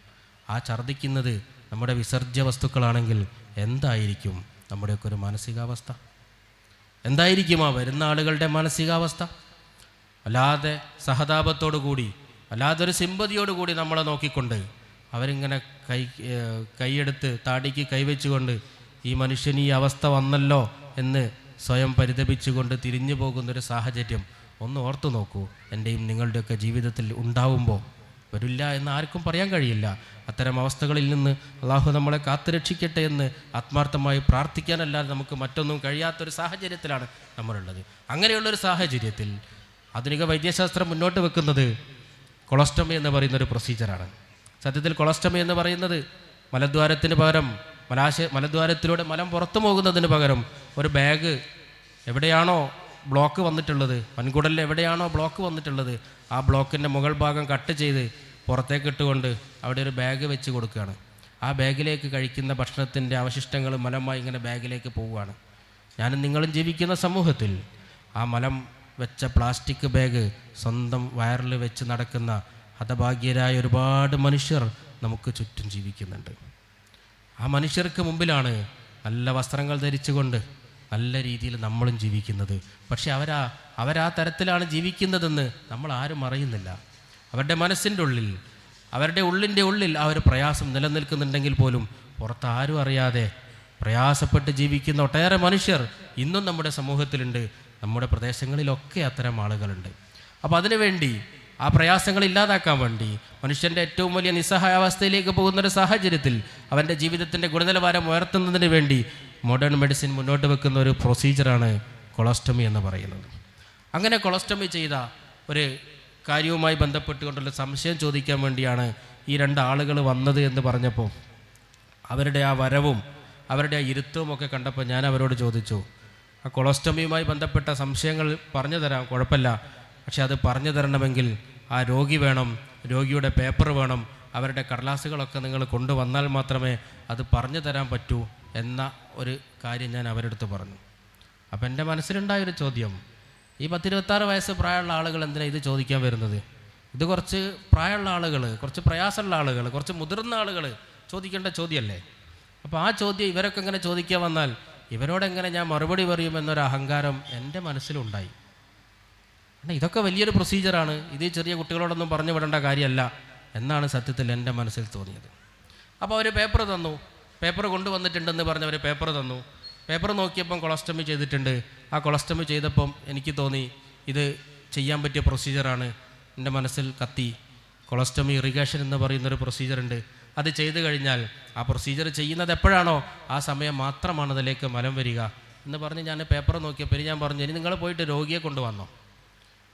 ആ ഛർദ്ദിക്കുന്നത് നമ്മുടെ വിസർജ്യ വസ്തുക്കളാണെങ്കിൽ എന്തായിരിക്കും നമ്മുടെയൊക്കെ ഒരു മാനസികാവസ്ഥ? എന്തായിരിക്കും ആ വരുന്ന ആളുകളുടെ മാനസികാവസ്ഥ? അല്ലാതെ സഹതാപത്തോടു കൂടി, അല്ലാതൊരു സിമ്പതിയോടുകൂടി നമ്മളെ നോക്കിക്കൊണ്ട് അവരിങ്ങനെ കൈയെടുത്ത് താടിക്ക് കൈവച്ചുകൊണ്ട് ഈ മനുഷ്യന് ഈ അവസ്ഥ വന്നല്ലോ എന്ന് സ്വയം പരിതപിച്ചുകൊണ്ട് തിരിഞ്ഞു പോകുന്നൊരു സാഹചര്യം ഒന്ന് ഓർത്തു നോക്കൂ. എൻ്റെയും നിങ്ങളുടെയൊക്കെ ജീവിതത്തിൽ ഉണ്ടാവുമ്പോൾ വരില്ല എന്ന് ആർക്കും പറയാൻ കഴിയില്ല. അത്തരം അവസ്ഥകളിൽ നിന്ന് അള്ളാഹു നമ്മളെ കാത്തുരക്ഷിക്കട്ടെ എന്ന് ആത്മാർത്ഥമായി പ്രാർത്ഥിക്കാനല്ലാതെ നമുക്ക് മറ്റൊന്നും കഴിയാത്തൊരു സാഹചര്യത്തിലാണ് നമ്മളുള്ളത്. അങ്ങനെയുള്ളൊരു സാഹചര്യത്തിൽ ആധുനിക വൈദ്യശാസ്ത്രം മുന്നോട്ട് വെക്കുന്നത് കൊളോസ്റ്റമി എന്ന് പറയുന്നൊരു പ്രൊസീജിയറാണ്. സത്യത്തിൽ കൊളോസ്റ്റമി എന്ന് പറയുന്നത് മലദ്വാരത്തിന് പകരം മലദ്വാരത്തിലൂടെ മലം പുറത്തു പോകുന്നതിന് പകരം ഒരു ബാഗ്, എവിടെയാണോ ബ്ലോക്ക് വന്നിട്ടുള്ളത്, വൻകുടലിൽ എവിടെയാണോ ബ്ലോക്ക് വന്നിട്ടുള്ളത്, ആ ബ്ലോക്കിൻ്റെ മുകൾ ഭാഗം കട്ട് ചെയ്ത് പുറത്തേക്ക് ഇട്ടുകൊണ്ട് അവിടെ ഒരു ബാഗ് വെച്ച് കൊടുക്കുകയാണ്. ആ ബാഗിലേക്ക് കഴിക്കുന്ന ഭക്ഷണത്തിൻ്റെ അവശിഷ്ടങ്ങൾ മലമായി ഇങ്ങനെ ബാഗിലേക്ക് പോവുകയാണ്. ഞാനും നിങ്ങളും ജീവിക്കുന്ന സമൂഹത്തിൽ ആ മലം വെച്ച പ്ലാസ്റ്റിക് ബാഗ് സ്വന്തം വയറിൽ വെച്ച് നടക്കുന്ന ഹതഭാഗ്യരായ ഒരുപാട് മനുഷ്യർ നമുക്ക് ചുറ്റും ജീവിക്കുന്നുണ്ട്. ആ മനുഷ്യർക്ക് മുമ്പിലാണ് നല്ല വസ്ത്രങ്ങൾ ധരിച്ചുകൊണ്ട് നല്ല രീതിയിൽ നമ്മളും ജീവിക്കുന്നത്. പക്ഷെ അവരാ തരത്തിലാണ് ജീവിക്കുന്നതെന്ന് നമ്മൾ ആരും അറിയുന്നില്ല. അവരുടെ മനസ്സിൻ്റെ ഉള്ളിൽ, അവരുടെ ഉള്ളിൻ്റെ ഉള്ളിൽ ആ ഒരു പ്രയാസം നിലനിൽക്കുന്നുണ്ടെങ്കിൽ പോലും പുറത്ത് ആരും അറിയാതെ പ്രയാസപ്പെട്ട് ജീവിക്കുന്ന ഒട്ടേറെ മനുഷ്യർ ഇന്നും നമ്മുടെ സമൂഹത്തിലുണ്ട്. നമ്മുടെ പ്രദേശങ്ങളിലൊക്കെ അത്തരം ആളുകളുണ്ട്. അപ്പോൾ അതിനുവേണ്ടി ആ പ്രയാസങ്ങൾ ഇല്ലാതാക്കാൻ വേണ്ടി മനുഷ്യൻ്റെ ഏറ്റവും വലിയ നിസ്സഹായാവസ്ഥയിലേക്ക് പോകുന്നൊരു സാഹചര്യത്തിൽ അവൻ്റെ ജീവിതത്തിൻ്റെ ഗുണനിലവാരം ഉയർത്തുന്നതിന് വേണ്ടി മോഡേൺ മെഡിസിൻ മുന്നോട്ട് വെക്കുന്ന ഒരു പ്രൊസീജിയറാണ് കൊളോസ്റ്റമി എന്ന് പറയുന്നത്. അങ്ങനെ കൊളോസ്റ്റമി ചെയ്ത ഒരു കാര്യവുമായി ബന്ധപ്പെട്ടുകൊണ്ടുള്ള സംശയം ചോദിക്കാൻ വേണ്ടിയാണ് ഈ 2 ആളുകൾ വന്നത് എന്ന് പറഞ്ഞപ്പോൾ അവരുടെ ആ വരവും അവരുടെ ആ ഇരുത്തവും ഒക്കെ കണ്ടപ്പോൾ ഞാൻ അവരോട് ചോദിച്ചു, ആ കൊളോസ്റ്റമിയുമായി ബന്ധപ്പെട്ട സംശയങ്ങൾ പറഞ്ഞു തരാം, കുഴപ്പമില്ല, പക്ഷെ അത് പറഞ്ഞു തരണമെങ്കിൽ ആ രോഗി വേണം, രോഗിയുടെ പേപ്പർ വേണം, അവരുടെ കടലാസുകളൊക്കെ നിങ്ങൾ കൊണ്ടുവന്നാൽ മാത്രമേ അത് പറഞ്ഞു തരാൻ പറ്റൂ എന്ന ഒരു കാര്യം ഞാൻ അവരുടെ അടുത്ത് പറഞ്ഞു. അപ്പം എൻ്റെ മനസ്സിലുണ്ടായൊരു ചോദ്യം, ഈ 10-26 വയസ്സ് പ്രായമുള്ള ആളുകൾ എന്തിനാണ് ഇത് ചോദിക്കാൻ വരുന്നത്? ഇത് കുറച്ച് പ്രായമുള്ള ആളുകൾ, കുറച്ച് പ്രയാസമുള്ള ആളുകൾ, കുറച്ച് മുതിർന്ന ആളുകൾ ചോദിക്കേണ്ട ചോദ്യമല്ലേ? അപ്പോൾ ആ ചോദ്യം ഇവരൊക്കെ ഇങ്ങനെ ചോദിക്കാൻ വന്നാൽ ഇവരോടെങ്ങനെ ഞാൻ മറുപടി പറയുമെന്നൊരു അഹങ്കാരം എൻ്റെ മനസ്സിലുണ്ടായി. ഇതൊക്കെ വലിയൊരു പ്രൊസീജിയറാണ്, ഇത് ചെറിയ കുട്ടികളോടൊന്നും പറഞ്ഞു വിടേണ്ട കാര്യമല്ല എന്നാണ് സത്യത്തിൽ എൻ്റെ മനസ്സിൽ തോന്നിയത്. അപ്പോൾ അവർ പേപ്പർ തന്നു, പേപ്പർ കൊണ്ടുവന്നിട്ടുണ്ടെന്ന് പറഞ്ഞ് അവർ പേപ്പർ തന്നു. പേപ്പർ നോക്കിയപ്പം കൊളോസ്റ്റമി ചെയ്തിട്ടുണ്ട്. ആ കൊളോസ്റ്റമി ചെയ്തപ്പം എനിക്ക് തോന്നി ഇത് ചെയ്യാൻ പറ്റിയ പ്രൊസീജിയറാണ്. എൻ്റെ മനസ്സിൽ കത്തി, കൊളോസ്റ്റമി ഇറിഗേഷൻ എന്ന് പറയുന്നൊരു പ്രൊസീജിയറുണ്ട്, അത് ചെയ്തു കഴിഞ്ഞാൽ ആ പ്രൊസീജിയർ ചെയ്യുന്നത് എപ്പോഴാണോ ആ സമയം മാത്രമാണ് അതിലേക്ക് മലം വരിക എന്ന് പറഞ്ഞ് ഞാൻ പേപ്പർ നോക്കിയപ്പോൾ ഞാൻ പറഞ്ഞു, ഇനി നിങ്ങൾ പോയിട്ട് രോഗിയെ കൊണ്ടുവന്നോ,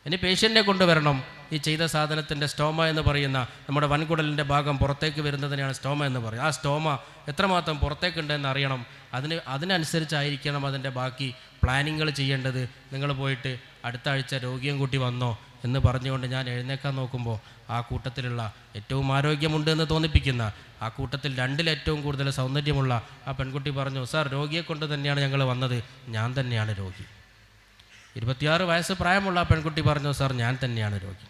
ഇനി പേഷ്യൻറ്റിനെ കൊണ്ടുവരണം. ഈ ചെയ്ത സാധനത്തിൻ്റെ സ്റ്റോമ എന്ന് പറയുന്ന നമ്മുടെ വൻകുടലിൻ്റെ ഭാഗം പുറത്തേക്ക് വരുന്നതിനെയാണ് സ്റ്റോമ എന്ന് പറയുന്നത്. ആ സ്റ്റോമ എത്രമാത്രം പുറത്തേക്കുണ്ടെന്ന് അറിയണം, അതിനനുസരിച്ചായിരിക്കണം അതിൻ്റെ ബാക്കി പ്ലാനിങ്ങൾ ചെയ്യേണ്ടത്. നിങ്ങൾ പോയിട്ട് അടുത്ത ആഴ്ച രോഗിയും കൂട്ടി വന്നോ എന്ന് പറഞ്ഞുകൊണ്ട് ഞാൻ എഴുന്നേക്കാൻ നോക്കുമ്പോൾ ആ കൂട്ടത്തിലുള്ള ഏറ്റവും ആരോഗ്യമുണ്ട് എന്ന് തോന്നിപ്പിക്കുന്ന, ആ കൂട്ടത്തിൽ 2-ൽ ഏറ്റവും കൂടുതൽ സൗന്ദര്യമുള്ള ആ പെൺകുട്ടി പറഞ്ഞു, സാർ രോഗിയെ കൊണ്ട് തന്നെയാണ് ഞങ്ങൾ വന്നത്, ഞാൻ തന്നെയാണ് രോഗി. 26 വയസ്സ് പ്രായമുള്ള ആ പെൺകുട്ടി പറഞ്ഞു, സാർ ഞാൻ തന്നെയാണ് രോഗി.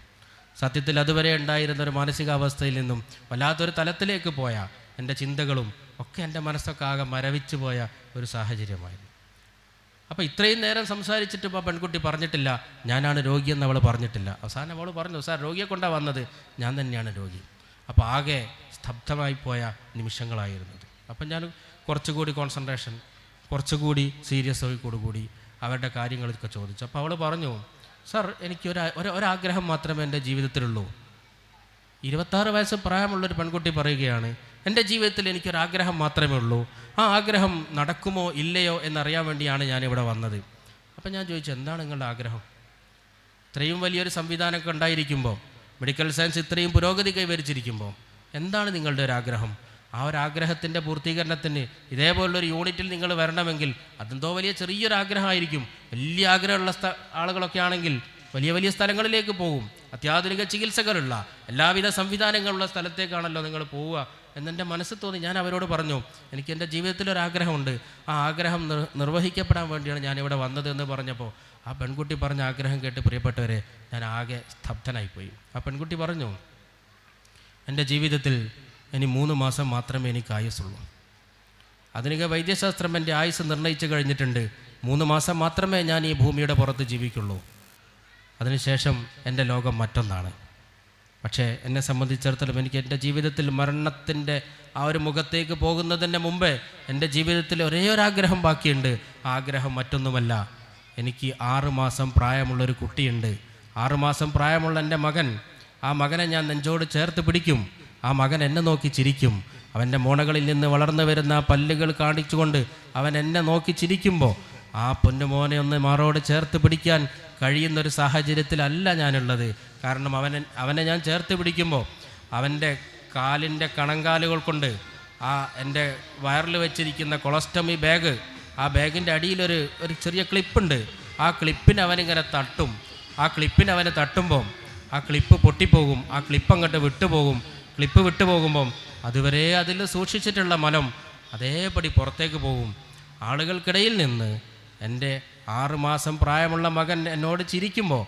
സത്യത്തിൽ അതുവരെ ഉണ്ടായിരുന്ന ഒരു മാനസികാവസ്ഥയിൽ നിന്നും വല്ലാത്തൊരു തലത്തിലേക്ക് പോയ എൻ്റെ ചിന്തകളും ഒക്കെ എൻ്റെ മനസ്സൊക്കെ ആകെ മരവിച്ചു പോയ ഒരു സാഹചര്യമായിരുന്നു. അപ്പോൾ ഇത്രയും നേരം സംസാരിച്ചിട്ടും ആ പെൺകുട്ടി പറഞ്ഞിട്ടില്ല ഞാനാണ് രോഗിയെന്ന് അവൾ പറഞ്ഞിട്ടില്ല. അവസാനം അവൾ പറഞ്ഞു, സാർ രോഗിയെ കൊണ്ടാണ് വന്നത്, ഞാൻ തന്നെയാണ് രോഗി. അപ്പോൾ ആകെ സ്തബ്ധമായി പോയ നിമിഷങ്ങളായിരുന്നത്. അപ്പം ഞാൻ കുറച്ചുകൂടി കോൺസെൻട്രേഷൻ, കുറച്ചുകൂടി സീരിയസ് കൂടി അവരുടെ കാര്യങ്ങളൊക്കെ ചോദിച്ചു. അപ്പോൾ അവൾ പറഞ്ഞു, സാർ എനിക്ക് ഒരാഗ്രഹം മാത്രമേ എൻ്റെ ജീവിതത്തിലുള്ളൂ. 26 വയസ്സ് പ്രായമുള്ളൊരു പെൺകുട്ടി പറയുകയാണ്, എൻ്റെ ജീവിതത്തിൽ എനിക്കൊരാഗ്രഹം മാത്രമേ ഉള്ളൂ, ആ ആഗ്രഹം നടക്കുമോ ഇല്ലയോ എന്നറിയാൻ വേണ്ടിയാണ് ഞാനിവിടെ വന്നത്. അപ്പം ഞാൻ ചോദിച്ചു, എന്താണ് നിങ്ങളുടെ ആഗ്രഹം? ഇത്രയും വലിയൊരു സംവിധാനമൊക്കെ ഉണ്ടായിരിക്കുമ്പോൾ, മെഡിക്കൽ സയൻസ് ഇത്രയും പുരോഗതി കൈവരിച്ചിരിക്കുമ്പോൾ എന്താണ് നിങ്ങളുടെ ഒരാഗ്രഹം? ആ ഒരാഗ്രഹത്തിൻ്റെ പൂർത്തീകരണത്തിന് ഇതേപോലുള്ളൊരു യൂണിറ്റിൽ നിങ്ങൾ വരണമെങ്കിൽ അതെന്തോ വലിയ ചെറിയൊരാഗ്രഹമായിരിക്കും. വലിയ ആഗ്രഹമുള്ള ആളുകളൊക്കെ ആണെങ്കിൽ വലിയ വലിയ സ്ഥലങ്ങളിലേക്ക് പോകും, അത്യാധുനിക ചികിത്സകളുള്ള എല്ലാവിധ സംവിധാനങ്ങളുള്ള സ്ഥലത്തേക്കാണല്ലോ നിങ്ങൾ പോവുക എന്നെൻ്റെ മനസ്സിൽ തോന്നി. ഞാൻ അവരോട് പറഞ്ഞു, എനിക്ക് എൻ്റെ ജീവിതത്തിലൊരാഗ്രഹമുണ്ട്, ആ ആഗ്രഹം നിർവഹിക്കപ്പെടാൻ വേണ്ടിയാണ് ഞാനിവിടെ വന്നത് എന്ന് പറഞ്ഞപ്പോൾ ആ പെൺകുട്ടി പറഞ്ഞ ആഗ്രഹം കേട്ട് പ്രിയപ്പെട്ടവരെ ഞാൻ ആകെ സ്തബ്ധനായിപ്പോയി. ആ പെൺകുട്ടി പറഞ്ഞു, എൻ്റെ ജീവിതത്തിൽ ഇനി 3 മാസം മാത്രമേ എനിക്ക് ആയുസ്സുള്ളൂ. ആധുനിക വൈദ്യശാസ്ത്രം എൻ്റെ ആയുസ് നിർണ്ണയിച്ചു കഴിഞ്ഞിട്ടുണ്ട്. 3 മാസം മാത്രമേ ഞാൻ ഈ ഭൂമിയുടെ പുറത്ത് ജീവിക്കുള്ളൂ. അതിനുശേഷം എൻ്റെ ലോകം മറ്റൊന്നാണ്. പക്ഷേ എന്നെ സംബന്ധിച്ചിടത്തോളം എനിക്ക് എൻ്റെ ജീവിതത്തിൽ മരണത്തിൻ്റെ ആ ഒരു മുഖത്തേക്ക് പോകുന്നതിന് മുമ്പേ എൻ്റെ ജീവിതത്തിൽ ഒരേ ഒരാഗ്രഹം ബാക്കിയുണ്ട്. ആ ആഗ്രഹം മറ്റൊന്നുമല്ല, എനിക്ക് 6 മാസം പ്രായമുള്ളൊരു കുട്ടിയുണ്ട്. 6 മാസം പ്രായമുള്ള എൻ്റെ മകൻ, ആ മകനെ ഞാൻ നെഞ്ചോട് ചേർത്ത് പിടിക്കും. ആ മകൻ എന്നെ നോക്കി ചിരിക്കും. അവൻ്റെ മോണകളിൽ നിന്ന് വളർന്നു വരുന്ന പല്ലുകൾ കാണിച്ചുകൊണ്ട് അവൻ എന്നെ നോക്കി ചിരിക്കുമ്പോൾ ആ പൊന്നുമോനെ ഒന്ന് മാറോട് ചേർത്ത് പിടിക്കാൻ കഴിയുന്നൊരു സാഹചര്യത്തിലല്ല ഞാനുള്ളത്. കാരണം അവനെ ഞാൻ ചേർത്ത് പിടിക്കുമ്പോൾ അവൻ്റെ കാലിൻ്റെ കണങ്കാലുകൾ കൊണ്ട് ആ എൻ്റെ വയറിൽ വെച്ചിരിക്കുന്ന കൊളോസ്റ്റമി ബാഗ്, ആ ബാഗിൻ്റെ അടിയിലൊരു ചെറിയ ക്ലിപ്പുണ്ട്. ആ ക്ലിപ്പിന് അവനിങ്ങനെ തട്ടും. ആ ക്ലിപ്പിന് അവന് തട്ടുമ്പോൾ ആ ക്ലിപ്പ് പൊട്ടിപ്പോകും, ആ ക്ലിപ്പ് അങ്ങോട്ട് വിട്ടുപോകും. ക്ലിപ്പ് വിട്ടുപോകുമ്പം അതുവരെ അതിൽ സൂക്ഷിച്ചിട്ടുള്ള മലം അതേപടി പുറത്തേക്ക് പോകും. ആളുകൾക്കിടയിൽ നിന്ന് എൻ്റെ 6 മാസം പ്രായമുള്ള മകൻ എന്നോട് ചിരിക്കുമ്പോൾ,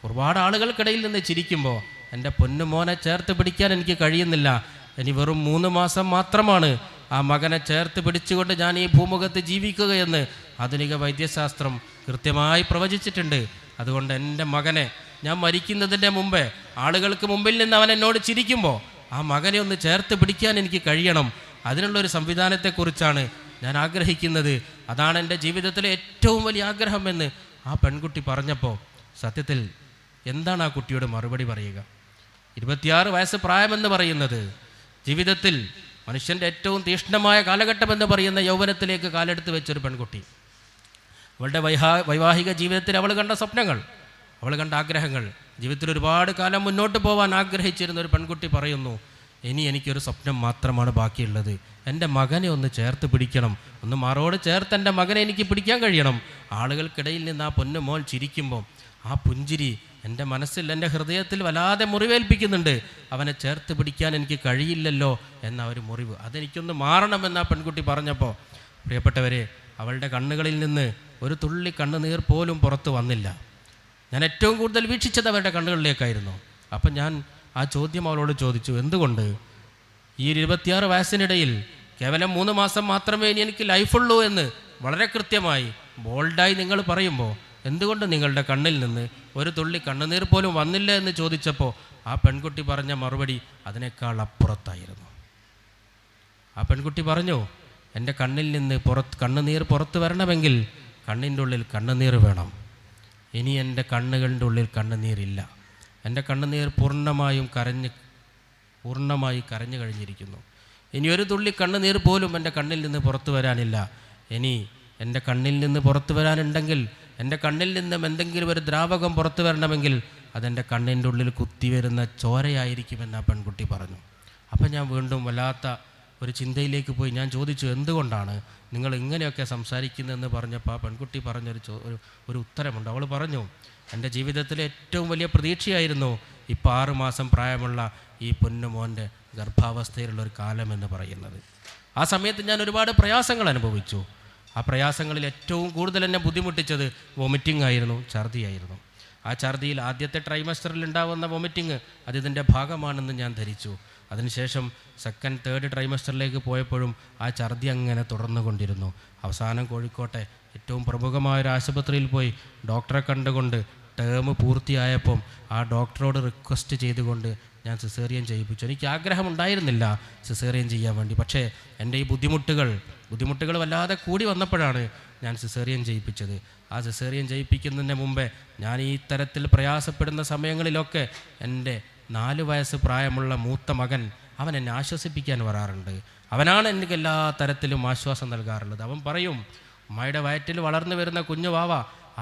ഒരുപാട് ആളുകൾക്കിടയിൽ നിന്ന് ചിരിക്കുമ്പോൾ എൻ്റെ പൊന്നുമോനെ ചേർത്ത് പിടിക്കാൻ എനിക്ക് കഴിയുന്നില്ല. ഇനി വെറും 3 മാസം മാത്രമാണ് ആ മകനെ ചേർത്ത് പിടിച്ചുകൊണ്ട് ഞാൻ ഈ ഭൂമുഖത്ത് ജീവിക്കുകയെന്ന് ആധുനിക വൈദ്യശാസ്ത്രം കൃത്യമായി പ്രവചിച്ചിട്ടുണ്ട്. അതുകൊണ്ട് എൻ്റെ മകനെ ഞാൻ മരിക്കുന്നതിൻ്റെ മുമ്പേ ആളുകൾക്ക് മുമ്പിൽ നിന്ന് അവൻ എന്നോട് ചിരിക്കുമ്പോൾ ആ മകനെ ഒന്ന് ചേർത്ത് പിടിക്കാൻ എനിക്ക് കഴിയണം. അതിനുള്ളൊരു സംവിധാനത്തെക്കുറിച്ചാണ് ഞാൻ ആഗ്രഹിക്കുന്നത്. അതാണ് എൻ്റെ ജീവിതത്തിലെ ഏറ്റവും വലിയ ആഗ്രഹമെന്ന് ആ പെൺകുട്ടി പറഞ്ഞപ്പോൾ സത്യത്തിൽ എന്താണ് ആ കുട്ടിയോട് മറുപടി പറയുക? 26 വയസ്സ് പ്രായമെന്ന് പറയുന്നത് ജീവിതത്തിൽ മനുഷ്യൻ്റെ ഏറ്റവും തീക്ഷ്ണമായ കാലഘട്ടമെന്ന് പറയുന്ന യൗവനത്തിലേക്ക് കാലെടുത്ത് വെച്ചൊരു പെൺകുട്ടി. അവളുടെ വൈവാഹിക ജീവിതത്തിൽ അവൾ കണ്ട സ്വപ്നങ്ങൾ, അവൾ കണ്ട ആഗ്രഹങ്ങൾ, ജീവിതത്തിൽ ഒരുപാട് കാലം മുന്നോട്ട് പോകാൻ ആഗ്രഹിച്ചിരുന്ന ഒരു പെൺകുട്ടി പറയുന്നു, ഇനി എനിക്കൊരു സ്വപ്നം മാത്രമാണ് ബാക്കിയുള്ളത്. എൻ്റെ മകനെ ഒന്ന് ചേർത്ത് പിടിക്കണം, ഒന്ന് മാറോട് ചേർത്ത് എൻ്റെ മകനെ എനിക്ക് പിടിക്കാൻ കഴിയണം. ആളുകൾക്കിടയിൽ നിന്ന് ആ പൊന്നു മോൻ ചിരിക്കുമ്പോൾ ആ പുഞ്ചിരി എൻ്റെ മനസ്സിൽ, എൻ്റെ ഹൃദയത്തിൽ വല്ലാതെ മുറിവേൽപ്പിക്കുന്നുണ്ട്. അവനെ ചേർത്ത് പിടിക്കാൻ എനിക്ക് കഴിയില്ലല്ലോ എന്ന ഒരു മുറിവ്, അതെനിക്കൊന്ന് മാറണമെന്ന് ആ പെൺകുട്ടി പറഞ്ഞപ്പോൾ, പ്രിയപ്പെട്ടവരെ, അവളുടെ കണ്ണുകളിൽ നിന്ന് ഒരു തുള്ളി കണ്ണുനീർ പോലും പുറത്ത് വന്നില്ല. ഞാൻ ഏറ്റവും കൂടുതൽ വീക്ഷിച്ചത് അവരുടെ കണ്ണുകളിലേക്കായിരുന്നു. അപ്പം ഞാൻ ആ ചോദ്യം അവളോട് ചോദിച്ചു, എന്തുകൊണ്ട് ഈ 26 വയസ്സിനിടയിൽ കേവലം 3 മാസം മാത്രമേ ഇനി എനിക്ക് ലൈഫുള്ളൂ എന്ന് വളരെ കൃത്യമായി ബോൾഡായി നിങ്ങൾ പറയുമ്പോൾ എന്തുകൊണ്ട് നിങ്ങളുടെ കണ്ണിൽ നിന്ന് ഒരു തുള്ളി കണ്ണുനീർ പോലും വന്നില്ല എന്ന് ചോദിച്ചപ്പോൾ ആ പെൺകുട്ടി പറഞ്ഞ മറുപടി അതിനേക്കാൾ അപ്പുറത്തായിരുന്നു. ആ പെൺകുട്ടി പറഞ്ഞു, എൻ്റെ കണ്ണിൽ നിന്ന് കണ്ണുനീർ പുറത്ത് വരണമെങ്കിൽ കണ്ണിൻ്റെ ഉള്ളിൽ കണ്ണുനീർ വേണം. ഇനി എൻ്റെ കണ്ണുകളുടെ ഉള്ളിൽ കണ്ണുനീരില്ല. എൻ്റെ കണ്ണുനീർ പൂർണ്ണമായി കരഞ്ഞു കഴിഞ്ഞിരിക്കുന്നു. ഇനി ഒരു തുള്ളി കണ്ണുനീർ പോലും എൻ്റെ കണ്ണിൽ നിന്ന് പുറത്തു വരാനില്ല. ഇനി എൻ്റെ കണ്ണിൽ നിന്ന് പുറത്തു വരാനുണ്ടെങ്കിൽ, എൻ്റെ കണ്ണിൽ നിന്നും എന്തെങ്കിലും ഒരു ദ്രാവകം പുറത്തു വരണമെങ്കിൽ അതെൻ്റെ കണ്ണിൻ്റെ ഉള്ളിൽ കുത്തിവരുന്ന ചോരയായിരിക്കുമെന്ന് ആ പെൺകുട്ടി പറഞ്ഞു. അപ്പം ഞാൻ വീണ്ടും വല്ലാത്ത ഒരു ചിന്തയിലേക്ക് പോയി. ഞാൻ ചോദിച്ചു, എന്തുകൊണ്ടാണ് നിങ്ങൾ ഇങ്ങനെയൊക്കെ സംസാരിക്കുന്നതെന്ന് പറഞ്ഞപ്പോൾ ആ പെൺകുട്ടി പറഞ്ഞൊരു ഉത്തരമുണ്ട്. അവൾ പറഞ്ഞു, എൻ്റെ ജീവിതത്തിലെ ഏറ്റവും വലിയ പ്രതീക്ഷയായിരുന്നു ഇപ്പോൾ 6 മാസം പ്രായമുള്ള ഈ പൊന്നുമോൻ്റെ ഗർഭാവസ്ഥയിലുള്ളൊരു കാലം എന്ന് പറയുന്നത്. ആ സമയത്ത് ഞാൻ ഒരുപാട് പ്രയാസങ്ങൾ അനുഭവിച്ചു. ആ പ്രയാസങ്ങളിൽ ഏറ്റവും കൂടുതൽ എന്നെ ബുദ്ധിമുട്ടിച്ചത് വോമിറ്റിംഗ് ആയിരുന്നു, ഛർദിയായിരുന്നു. ആ ഛർദിയിൽ ആദ്യത്തെ ട്രൈമസ്റ്ററിൽ ഉണ്ടാകുന്ന വോമിറ്റിംഗ് അതിൻ്റെ ഭാഗമാണെന്ന് ഞാൻ ധരിച്ചു. അതിനുശേഷം 2nd, 3rd ട്രൈമസ്റ്ററിലേക്ക് പോയപ്പോഴും ആ ഛർദി അങ്ങനെ തുടർന്നുകൊണ്ടിരുന്നു. അവസാനം കോഴിക്കോട്ടെ ഏറ്റവും പ്രമുഖമായൊരു ആശുപത്രിയിൽ പോയി ഡോക്ടറെ കണ്ടുകൊണ്ട് ടേം പൂർത്തിയായപ്പം ആ ഡോക്ടറോട് റിക്വസ്റ്റ് ചെയ്തുകൊണ്ട് ഞാൻ സിസേറിയൻ ചെയ്യിപ്പിച്ചു. എനിക്ക് ആഗ്രഹമുണ്ടായിരുന്നില്ല സിസേറിയൻ ചെയ്യാൻ വേണ്ടി, പക്ഷേ എൻ്റെ ഈ ബുദ്ധിമുട്ടുകൾ വല്ലാതെ കൂടി വന്നപ്പോഴാണ് ഞാൻ സിസേറിയൻ ചെയ്യിപ്പിച്ചത്. ആ സിസേറിയൻ ചെയ്യിപ്പിക്കുന്നതിന് മുമ്പേ ഞാൻ ഈ തരത്തിൽ പ്രയാസപ്പെടുന്ന സമയങ്ങളിലൊക്കെ എൻ്റെ 4 വയസ്സ് പ്രായമുള്ള മൂത്ത മകൻ അവൻ എന്നെ ആശ്വസിപ്പിക്കാൻ വരാറുണ്ട്. അവനാണ് എനിക്ക് എല്ലാ തരത്തിലും ആശ്വാസം നൽകാറുള്ളത്. അവൻ പറയും, ഉമ്മയുടെ വയറ്റിൽ വളർന്നു വരുന്ന കുഞ്ഞു വാവ,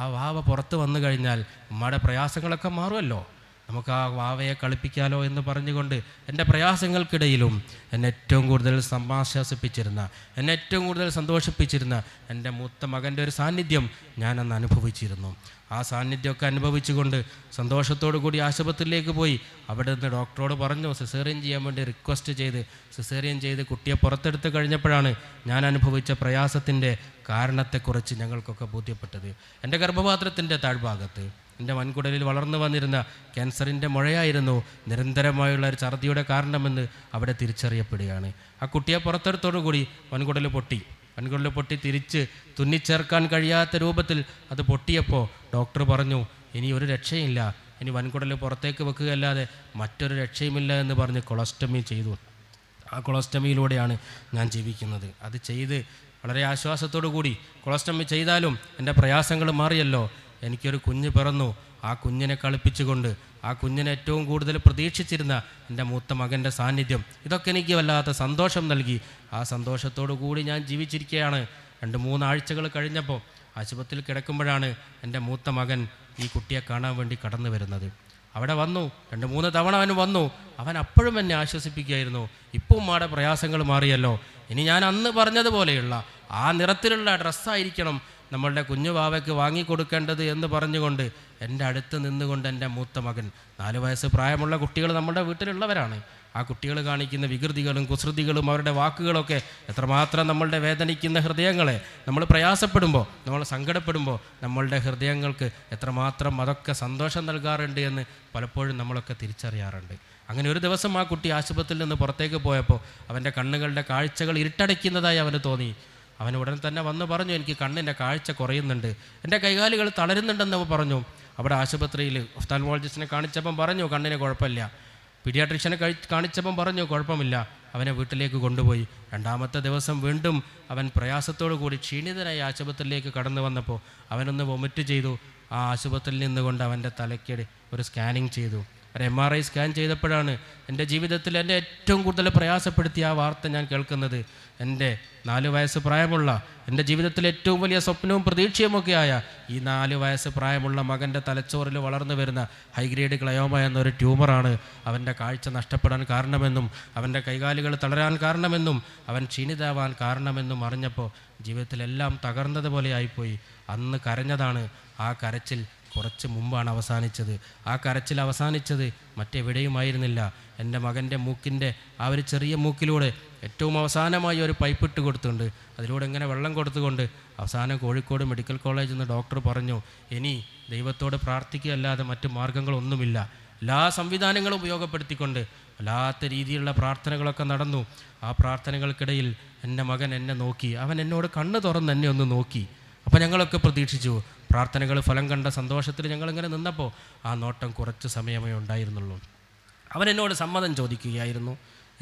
ആ വാവ പുറത്ത് വന്നു കഴിഞ്ഞാൽ ഉമ്മയുടെ പ്രയാസങ്ങളൊക്കെ മാറുമല്ലോ, നമുക്ക് ആ വാവയെ കളിപ്പിക്കാലോ എന്ന് പറഞ്ഞുകൊണ്ട് എൻ്റെ പ്രയാസങ്ങൾക്കിടയിലും എന്നെ ഏറ്റവും കൂടുതൽ ആശ്വസിപ്പിച്ചിരുന്ന, എന്നെ ഏറ്റവും കൂടുതൽ സന്തോഷിപ്പിച്ചിരുന്ന എൻ്റെ മൂത്ത മകൻ്റെ ഒരു സാന്നിധ്യം ഞാനന്ന് അനുഭവിച്ചിരുന്നു. ആ സാന്നിധ്യമൊക്കെ അനുഭവിച്ചുകൊണ്ട് സന്തോഷത്തോടു കൂടി ആശുപത്രിയിലേക്ക് പോയി. അവിടെ നിന്ന് ഡോക്ടറോട് പറഞ്ഞു, സിസേറിയൻ ചെയ്യാൻ വേണ്ടി റിക്വസ്റ്റ് ചെയ്ത് സിസേറിയൻ ചെയ്ത് കുട്ടിയെ പുറത്തെടുത്ത് കഴിഞ്ഞപ്പോഴാണ് ഞാൻ അനുഭവിച്ച പ്രയാസത്തിൻ്റെ കാരണത്തെക്കുറിച്ച് ഞങ്ങൾക്കൊക്കെ ബോധ്യപ്പെട്ടത്. എൻ്റെ ഗർഭപാത്രത്തിൻ്റെ താഴ്ഭാഗത്ത് എൻ്റെ വൻകുടലിൽ വളർന്നു വന്നിരുന്ന ക്യാൻസറിൻ്റെ മുഴയായിരുന്നു നിരന്തരമായുള്ള ഒരു ഛർദിയുടെ കാരണമെന്ന് അവിടെ തിരിച്ചറിയപ്പെടുകയാണ്. ആ കുട്ടിയെ പുറത്തെടുത്തോടുകൂടി വൻകുടൽ പൊട്ടി തിരിച്ച് തുന്നിച്ചേർക്കാൻ കഴിയാത്ത രൂപത്തിൽ അത് പൊട്ടിയപ്പോൾ ഡോക്ടർ പറഞ്ഞു, ഇനി ഒരു രക്ഷയില്ല, ഇനി വൻകുടൽ പുറത്തേക്ക് വെക്കുകയല്ലാതെ മറ്റൊരു രക്ഷയുമില്ല എന്ന് പറഞ്ഞ് കൊളോസ്റ്റമി ചെയ്തു. ആ കൊളോസ്റ്റമിയിലൂടെയാണ് ഞാൻ ജീവിക്കുന്നത്. അത് ചെയ്ത് വളരെ ആശ്വാസത്തോടു കൂടി കൊളോസ്റ്റമി ചെയ്താലും എൻ്റെ പ്രയാസങ്ങൾ മാറിയല്ലോ. എനിക്കൊരു കുഞ്ഞ് പിറന്നു. ആ കുഞ്ഞിനെ കളിപ്പിച്ചുകൊണ്ട്, ആ കുഞ്ഞിനെ ഏറ്റവും കൂടുതൽ പ്രതീക്ഷിച്ചിരുന്ന എൻ്റെ മൂത്ത മകൻ്റെ സാന്നിധ്യം, ഇതൊക്കെ എനിക്ക് വല്ലാത്ത സന്തോഷം നൽകി. ആ സന്തോഷത്തോടു കൂടി ഞാൻ ജീവിച്ചിരിക്കുകയാണ്. 2-3 ആഴ്ചകൾ കഴിഞ്ഞപ്പോൾ ആശുപത്രിയിൽ കിടക്കുമ്പോഴാണ് എൻ്റെ മൂത്ത മകൻ ഈ കുട്ടിയെ കാണാൻ വേണ്ടി കടന്നു വരുന്നത്. അവിടെ വന്നു, 2-3 തവണ അവൻ വന്നു. അവൻ അപ്പോഴും എന്നെ ആശ്വസിപ്പിക്കുകയായിരുന്നു, ഇപ്പോൾ ഉമ്മയുടെ പ്രയാസങ്ങൾ മാറിയല്ലോ, ഇനി ഞാൻ അന്ന് പറഞ്ഞതുപോലെയുള്ള ആ നിറത്തിലുള്ള ഡ്രസ്സായിരിക്കണം നമ്മളുടെ കുഞ്ഞു വാവയ്ക്ക് വാങ്ങിക്കൊടുക്കേണ്ടത് എന്ന് പറഞ്ഞുകൊണ്ട് എൻ്റെ അടുത്ത് നിന്നുകൊണ്ട് എൻ്റെ മൂത്ത മകൻ, 4 വയസ്സ് പ്രായമുള്ള കുട്ടികൾ നമ്മുടെ വീട്ടിലുള്ളവരാണ്. ആ കുട്ടികൾ കാണിക്കുന്ന വികൃതികളും കുസൃതികളും അവരുടെ വാക്കുകളൊക്കെ എത്രമാത്രം നമ്മളുടെ വേദനിക്കുന്ന ഹൃദയങ്ങളെ, നമ്മൾ പ്രയാസപ്പെടുമ്പോൾ, നമ്മൾ സങ്കടപ്പെടുമ്പോൾ നമ്മളുടെ ഹൃദയങ്ങൾക്ക് എത്രമാത്രം അതൊക്കെ സന്തോഷം നൽകാറുണ്ട് എന്ന് പലപ്പോഴും നമ്മളൊക്കെ തിരിച്ചറിയാറുണ്ട്. അങ്ങനെ ഒരു ദിവസം ആ കുട്ടി ആശുപത്രിയിൽ നിന്ന് പുറത്തേക്ക് പോയപ്പോൾ അവൻ്റെ കണ്ണുകളുടെ കാഴ്ചകൾ ഇരുട്ടടയ്ക്കുന്നതായി അവന് തോന്നി. അവൻ ഉടൻ തന്നെ വന്ന് പറഞ്ഞു, എനിക്ക് കണ്ണിൻ്റെ കാഴ്ച കുറയുന്നുണ്ട്, എൻ്റെ കൈകാലുകൾ തളരുന്നുണ്ടെന്ന് പറഞ്ഞു. അവിടെ ആശുപത്രിയിൽ ഒഫ്താൽമോളജിസ്റ്റിനെ കാണിച്ചപ്പം പറഞ്ഞു കണ്ണിന് കുഴപ്പമില്ല. പീഡിയാട്രിഷ്യനെ കാണിച്ചപ്പം പറഞ്ഞു കുഴപ്പമില്ല. അവനെ വീട്ടിലേക്ക് കൊണ്ടുപോയി. 2ാമത്തെ ദിവസം വീണ്ടും അവൻ പ്രയാസത്തോടു കൂടി ക്ഷീണിതനായി ആശുപത്രിയിലേക്ക് കടന്നു വന്നപ്പോൾ അവനൊന്ന് വൊമിറ്റ് ചെയ്തു. ആ ആശുപത്രിയിൽ നിന്നുകൊണ്ട് അവൻ്റെ തലയ്ക്ക് ഒരു സ്കാനിങ് ചെയ്തു. ഒരു MRI സ്കാൻ ചെയ്തപ്പോഴാണ് എൻ്റെ ജീവിതത്തിൽ എന്നെ ഏറ്റവും കൂടുതൽ പ്രയാസപ്പെടുത്തിയ ആ വാർത്ത ഞാൻ കേൾക്കുന്നത്. എൻ്റെ 4 വയസ്സ് പ്രായമുള്ള, എൻ്റെ ജീവിതത്തിലെ ഏറ്റവും വലിയ സ്വപ്നവും പ്രതീക്ഷയുമൊക്കെയായ ഈ 4 വയസ്സ് പ്രായമുള്ള മകൻ്റെ തലച്ചോറിൽ വളർന്നു വരുന്ന ഹൈഗ്രേഡ് ഗ്ലയോമ എന്നൊരു ട്യൂമറാണ് അവൻ്റെ കാഴ്ച നഷ്ടപ്പെടാൻ കാരണമെന്നും അവൻ്റെ കൈകാലുകൾ തളരാൻ കാരണമെന്നും അവൻ ക്ഷീണിതാവാൻ കാരണമെന്നും അറിഞ്ഞപ്പോൾ ജീവിതത്തിലെല്ലാം തകർന്നതുപോലെ ആയിപ്പോയി. അന്ന് കരഞ്ഞതാണ്. ആ കരച്ചിൽ കുറച്ച് മുമ്പാണ് അവസാനിച്ചത്. ആ കരച്ചിൽ അവസാനിച്ചത് മറ്റെവിടെയുമായിരുന്നില്ല. എൻ്റെ മകൻ്റെ മൂക്കിൻ്റെ ആ ഒരു ചെറിയ മൂക്കിലൂടെ ഏറ്റവും അവസാനമായി ഒരു പൈപ്പ് ഇട്ട് കൊടുത്തുകൊണ്ട് അതിലൂടെ ഇങ്ങനെ വെള്ളം കൊടുത്തുകൊണ്ട് അവസാനം കോഴിക്കോട് മെഡിക്കൽ കോളേജിൽ നിന്ന് ഡോക്ടർ പറഞ്ഞു, ഇനി ദൈവത്തോട് പ്രാർത്ഥിക്കുകയല്ലാതെ മറ്റു മാർഗങ്ങളൊന്നുമില്ല. എല്ലാ സംവിധാനങ്ങളും ഉപയോഗപ്പെടുത്തിക്കൊണ്ട് വല്ലാത്ത രീതിയിലുള്ള പ്രാർത്ഥനകളൊക്കെ നടന്നു. ആ പ്രാർത്ഥനകൾക്കിടയിൽ എൻ്റെ മകൻ എന്നെ നോക്കി. അവൻ എന്നോട് കണ്ണ് തുറന്ന് എന്നെ ഒന്ന് നോക്കി. അപ്പോൾ ഞങ്ങളൊക്കെ പ്രതീക്ഷിച്ചു. പ്രാർത്ഥനകൾ ഫലം കണ്ട സന്തോഷത്തിൽ ഞങ്ങളിങ്ങനെ നിന്നപ്പോൾ ആ നോട്ടം കുറച്ച് സമയമേ ഉണ്ടായിരുന്നുള്ളൂ. അവൻ എന്നോട് സമ്മതം ചോദിക്കുകയായിരുന്നു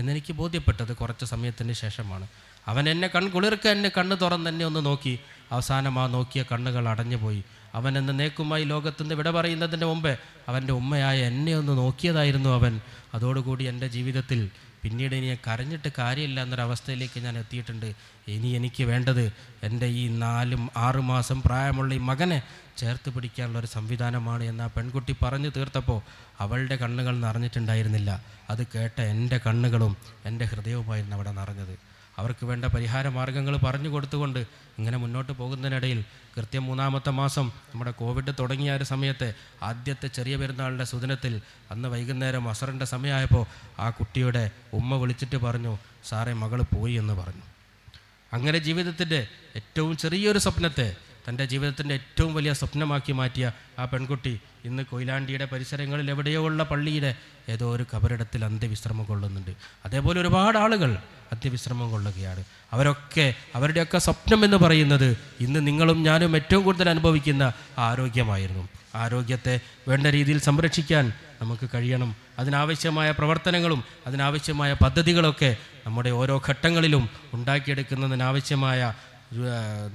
എന്നെനിക്ക് ബോധ്യപ്പെട്ടത് കുറച്ച് സമയത്തിന് ശേഷമാണ്. അവൻ എന്നെ കുളിർക്ക എന്നെ കണ്ണ് തുറന്ന് എന്നെ ഒന്ന് നോക്കി. അവസാനം ആ നോക്കിയ കണ്ണുകൾ അടഞ്ഞുപോയി. അവൻ എന്ന നേക്കുമായി ലോകത്തുനിന്ന് വിട പറയുന്നതിൻ്റെ മുമ്പേ അവൻ്റെ ഉമ്മയായ എന്നെ ഒന്ന് നോക്കിയതായിരുന്നു അവൻ. അതോടുകൂടി എൻ്റെ ജീവിതത്തിൽ പിന്നീട് ഇനി കരഞ്ഞിട്ട് കാര്യമില്ല എന്നൊരവസ്ഥയിലേക്ക് ഞാൻ എത്തിയിട്ടുണ്ട്. ഇനി എനിക്ക് വേണ്ടത് എൻ്റെ ഈ 4-6 മാസം പ്രായമുള്ള ഈ മകനെ ചേർത്ത് പിടിക്കാനുള്ളൊരു സംവിധാനമാണ് എന്ന് ആ പെൺകുട്ടി പറഞ്ഞു തീർത്തപ്പോൾ അവളുടെ കണ്ണുകൾ നിറഞ്ഞിട്ടുണ്ടായിരുന്നില്ല. അത് കേട്ട എൻ്റെ കണ്ണുകളും എൻ്റെ ഹൃദയവുമായിരുന്നു അവിടെ നിറഞ്ഞത്. അവർക്ക് വേണ്ട പരിഹാര മാർഗ്ഗങ്ങൾ പറഞ്ഞു കൊടുത്തുകൊണ്ട് ഇങ്ങനെ മുന്നോട്ട് പോകുന്നതിനിടയിൽ കൃത്യം 3-ാമത്തെ മാസം നമ്മുടെ കോവിഡ് തുടങ്ങിയ ഒരു സമയത്തെ ആദ്യത്തെ ചെറിയ പെരുന്നാളിൻ്റെ സുദിനത്തിൽ അന്ന് വൈകുന്നേരം അസറിൻ്റെ സമയമായപ്പോൾ ആ കുട്ടിയുടെ ഉമ്മ വിളിച്ചിട്ട് പറഞ്ഞു, സാറേ മകൾ പോയി എന്ന് പറഞ്ഞു. അങ്ങനെ ജീവിതത്തിൻ്റെ ഏറ്റവും ചെറിയൊരു സ്വപ്നത്തെ തൻ്റെ ജീവിതത്തിൻ്റെ ഏറ്റവും വലിയ സ്വപ്നമാക്കി മാറ്റിയ ആ പെൺകുട്ടി ഇന്ന് കൊയിലാണ്ടിയുടെ പരിസരങ്ങളിൽ എവിടെയോ ഉള്ള പള്ളിയുടെ ഏതോ ഒരു കബറിടത്തിൽ അന്ത്യവിശ്രമം കൊള്ളുന്നുണ്ട്. അതേപോലെ ഒരുപാട് ആളുകൾ അന്ത്യവിശ്രമം കൊള്ളുകയാണ്. അവരുടെയൊക്കെ സ്വപ്നം എന്ന് പറയുന്നത് ഇന്ന് നിങ്ങളും ഞാനും ഏറ്റവും കൂടുതൽ അനുഭവിക്കുന്ന ആരോഗ്യമായിരുന്നു. ആരോഗ്യത്തെ വേണ്ട രീതിയിൽ സംരക്ഷിക്കാൻ നമുക്ക് കഴിയണം. അതിനാവശ്യമായ പ്രവർത്തനങ്ങളും അതിനാവശ്യമായ പദ്ധതികളൊക്കെ നമ്മുടെ ഓരോ ഘട്ടങ്ങളിലും ഉണ്ടാക്കിയെടുക്കുന്നതിനാവശ്യമായ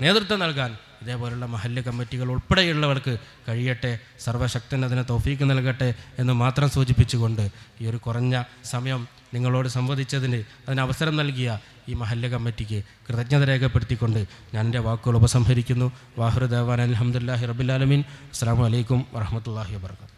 നേതൃത്വം നൽകാൻ ഇതേപോലുള്ള മഹല്ല് കമ്മിറ്റികൾ ഉൾപ്പെടെയുള്ളവർക്ക് കഴിയട്ടെ. സർവശക്തൻ അതിന് തൗഫീക്ക് നൽകട്ടെ എന്ന് മാത്രം സൂചിപ്പിച്ചുകൊണ്ട് ഈ ഒരു കുറഞ്ഞ സമയം നിങ്ങളോട് സംവദിച്ചതിന് അതിന് അവസരം നൽകിയ ഈ മഹല്ല് കമ്മിറ്റിക്ക് കൃതജ്ഞത രേഖപ്പെടുത്തിക്കൊണ്ട് ഞാൻ എൻ്റെ വാക്കുകൾ ഉപസംഹരിക്കുന്നു. വാഹിറു ദഅ്വാനാ അൽഹംദുലില്ലാഹി റബ്ബിൽ ആലമീൻ. അസ്സലാമു അലൈക്കും വറഹ്മത്തുള്ളാഹി വബറകാതുഹു.